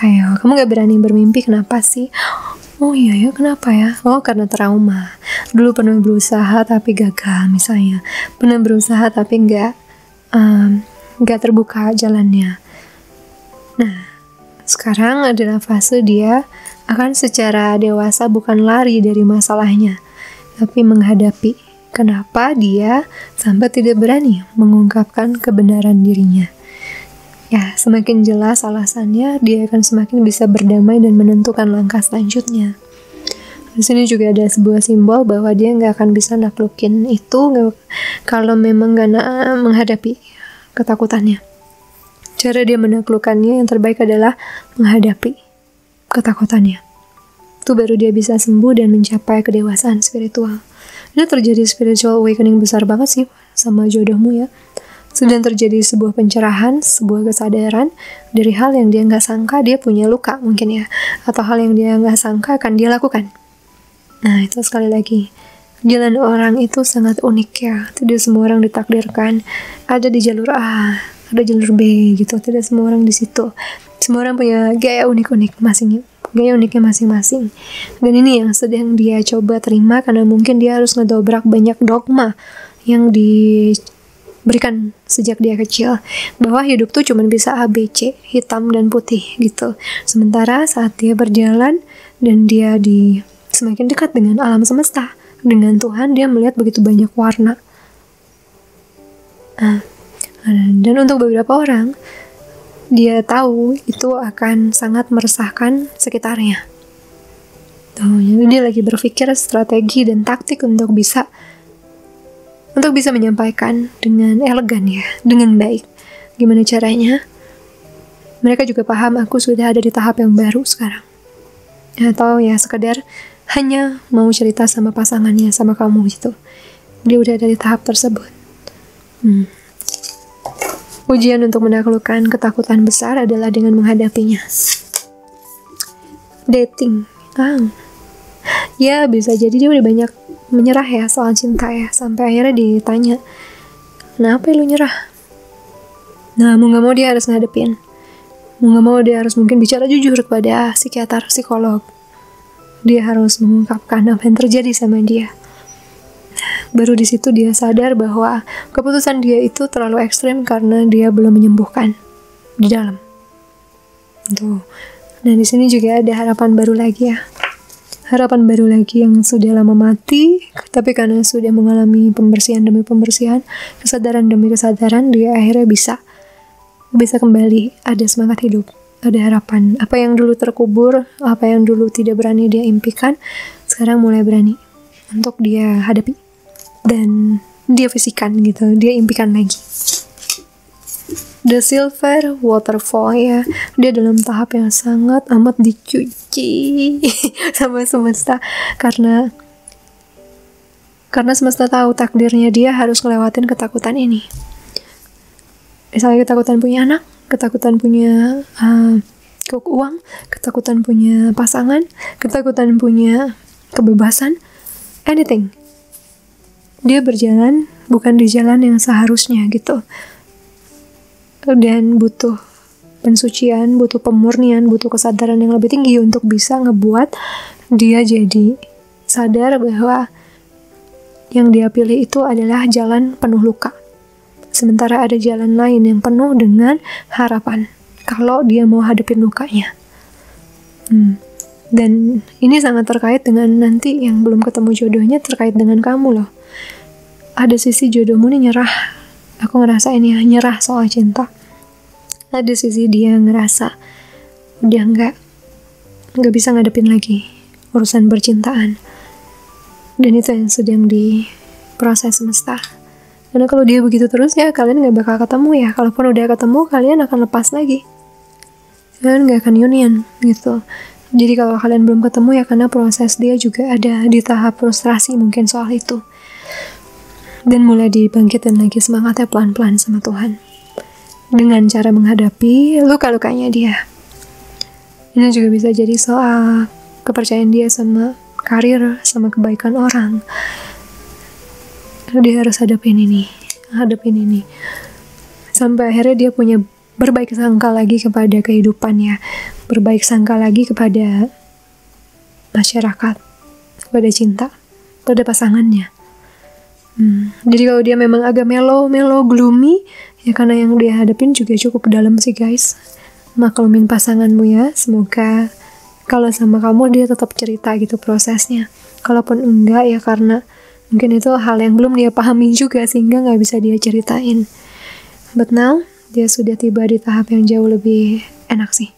Ayo, kamu gak berani bermimpi, kenapa sih? Oh iya ya, kenapa ya? Oh, karena trauma. Dulu pernah berusaha tapi gagal misalnya. Pernah berusaha tapi gak terbuka jalannya. Nah, sekarang adalah fase dia akan secara dewasa bukan lari dari masalahnya, tapi menghadapi. Kenapa dia sampai tidak berani mengungkapkan kebenaran dirinya? Ya, semakin jelas alasannya, dia akan semakin bisa berdamai dan menentukan langkah selanjutnya. Di sini juga ada sebuah simbol bahwa dia nggak akan bisa naklukin itu kalau memang nggak menghadapi ketakutannya. Cara dia menaklukkannya yang terbaik adalah menghadapi ketakutannya. Itu baru dia bisa sembuh dan mencapai kedewasaan spiritual. Ini terjadi spiritual awakening besar banget sih sama jodohmu ya. Sedang terjadi sebuah pencerahan, sebuah kesadaran dari hal yang dia nggak sangka dia punya luka mungkin ya, atau hal yang dia nggak sangka akan dia lakukan. Nah, itu sekali lagi, jalan orang itu sangat unik ya. Tidak semua orang ditakdirkan ada di jalur A, ada jalur B gitu. Tidak semua orang di situ. Semua orang punya gaya uniknya masing-masing. Dan ini yang sedang dia coba terima, karena mungkin dia harus ngedobrak banyak dogma yang diberikan sejak dia kecil, bahwa hidup tuh cuma bisa A, B, C, hitam dan putih gitu. Sementara saat dia berjalan dan dia semakin dekat dengan alam semesta, dengan Tuhan, dia melihat begitu banyak warna. Dan untuk beberapa orang, dia tahu itu akan sangat meresahkan sekitarnya. Jadi dia lagi berpikir strategi dan taktik untuk bisa menyampaikan dengan elegan ya, dengan baik. Gimana caranya? Mereka juga paham aku sudah ada di tahap yang baru sekarang. Atau ya sekedar hanya mau cerita sama pasangannya, sama kamu gitu. Dia udah ada di tahap tersebut. Ujian untuk menaklukkan ketakutan besar adalah dengan menghadapinya. Dating. Ya, bisa jadi dia udah banyak menyerah ya soal cinta ya. Sampai akhirnya ditanya, kenapa lu nyerah? Nah, mau gak mau dia harus ngadepin. Mau gak mau dia harus mungkin bicara jujur kepada psikiater, psikolog. Dia harus mengungkapkan apa yang terjadi sama dia. Baru di situ dia sadar bahwa keputusan dia itu terlalu ekstrim karena dia belum menyembuhkan di dalam. Tuh. Dan di sini juga ada harapan baru lagi ya. Harapan baru lagi yang sudah lama mati, tapi karena sudah mengalami pembersihan demi pembersihan, kesadaran demi kesadaran, dia akhirnya bisa kembali ada semangat hidup, ada harapan. Apa yang dulu terkubur, apa yang dulu tidak berani dia impikan, sekarang mulai berani untuk dia hadapi. Dan dia visikan gitu, dia impikan lagi. The Silver Waterfall ya, dia dalam tahap yang sangat amat dicuci sama semesta, karena semesta tahu takdirnya dia harus ngelewatin ketakutan ini. Misalnya ketakutan punya anak, ketakutan punya uang, ketakutan punya pasangan, ketakutan punya kebebasan, anything. Dia berjalan bukan di jalan yang seharusnya gitu. Dan butuh pensucian, butuh pemurnian, butuh kesadaran yang lebih tinggi untuk bisa ngebuat dia jadi sadar bahwa yang dia pilih itu adalah jalan penuh luka. Sementara ada jalan lain yang penuh dengan harapan kalau dia mau hadapin lukanya. Dan ini sangat terkait dengan nanti yang belum ketemu jodohnya, terkait dengan kamu loh. Ada sisi jodohmu nih nyerah. Aku ngerasain ya, nyerah soal cinta. Ada sisi dia ngerasa udah nggak bisa ngadepin lagi urusan percintaan. Dan itu yang sedang diproses semesta. Karena kalau dia begitu terus ya, kalian nggak bakal ketemu ya. Kalaupun udah ketemu, kalian akan lepas lagi. Kalian nggak akan union gitu. Jadi kalau kalian belum ketemu ya karena proses dia juga ada di tahap frustrasi mungkin soal itu. Dan mulai dibangkitin lagi semangatnya pelan-pelan sama Tuhan. Dengan cara menghadapi luka-lukanya dia. Ini juga bisa jadi soal kepercayaan dia sama karir, sama kebaikan orang. Dia harus hadapin ini. Sampai akhirnya dia punya berbaik sangka lagi kepada kehidupan ya. Berbaik sangka lagi kepada masyarakat, kepada cinta, kepada pasangannya. Jadi kalau dia memang agak melo, gloomy, ya karena yang dia hadapin juga cukup dalam sih guys. Maklumin pasanganmu ya, semoga kalau sama kamu dia tetap cerita gitu prosesnya. Kalaupun enggak ya karena mungkin itu hal yang belum dia pahami juga sehingga nggak bisa dia ceritain. But now, dia sudah tiba di tahap yang jauh lebih enak sih.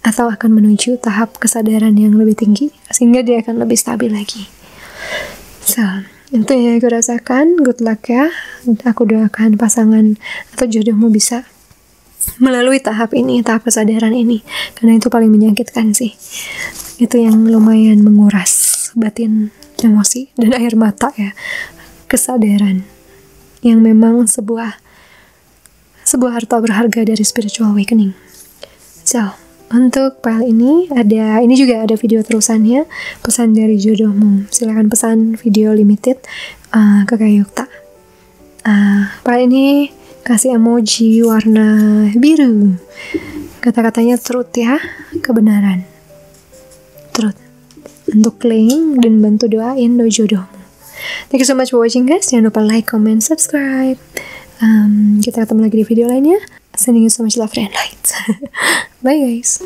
Atau akan menuju tahap kesadaran yang lebih tinggi sehingga dia akan lebih stabil lagi. So, itu yang aku rasakan. Good luck ya. Aku doakan pasangan atau jodohmu bisa melalui tahap ini, tahap kesadaran ini. Karena itu paling menyakitkan sih. Itu yang lumayan menguras batin, emosi, dan air mata ya. Kesadaran. Yang memang sebuah harta berharga dari spiritual awakening. So, untuk file ini juga ada video terusannya, pesan dari jodohmu. Silakan pesan video limited ke Kak Yukta. File ini kasih emoji warna biru. Kata-katanya truth ya, kebenaran. Truth. Untuk claim dan bantu doain jodohmu. Thank you so much for watching guys. Jangan lupa like, comment, subscribe. Kita ketemu lagi di video lainnya. Sending you so much love and light. Bye guys.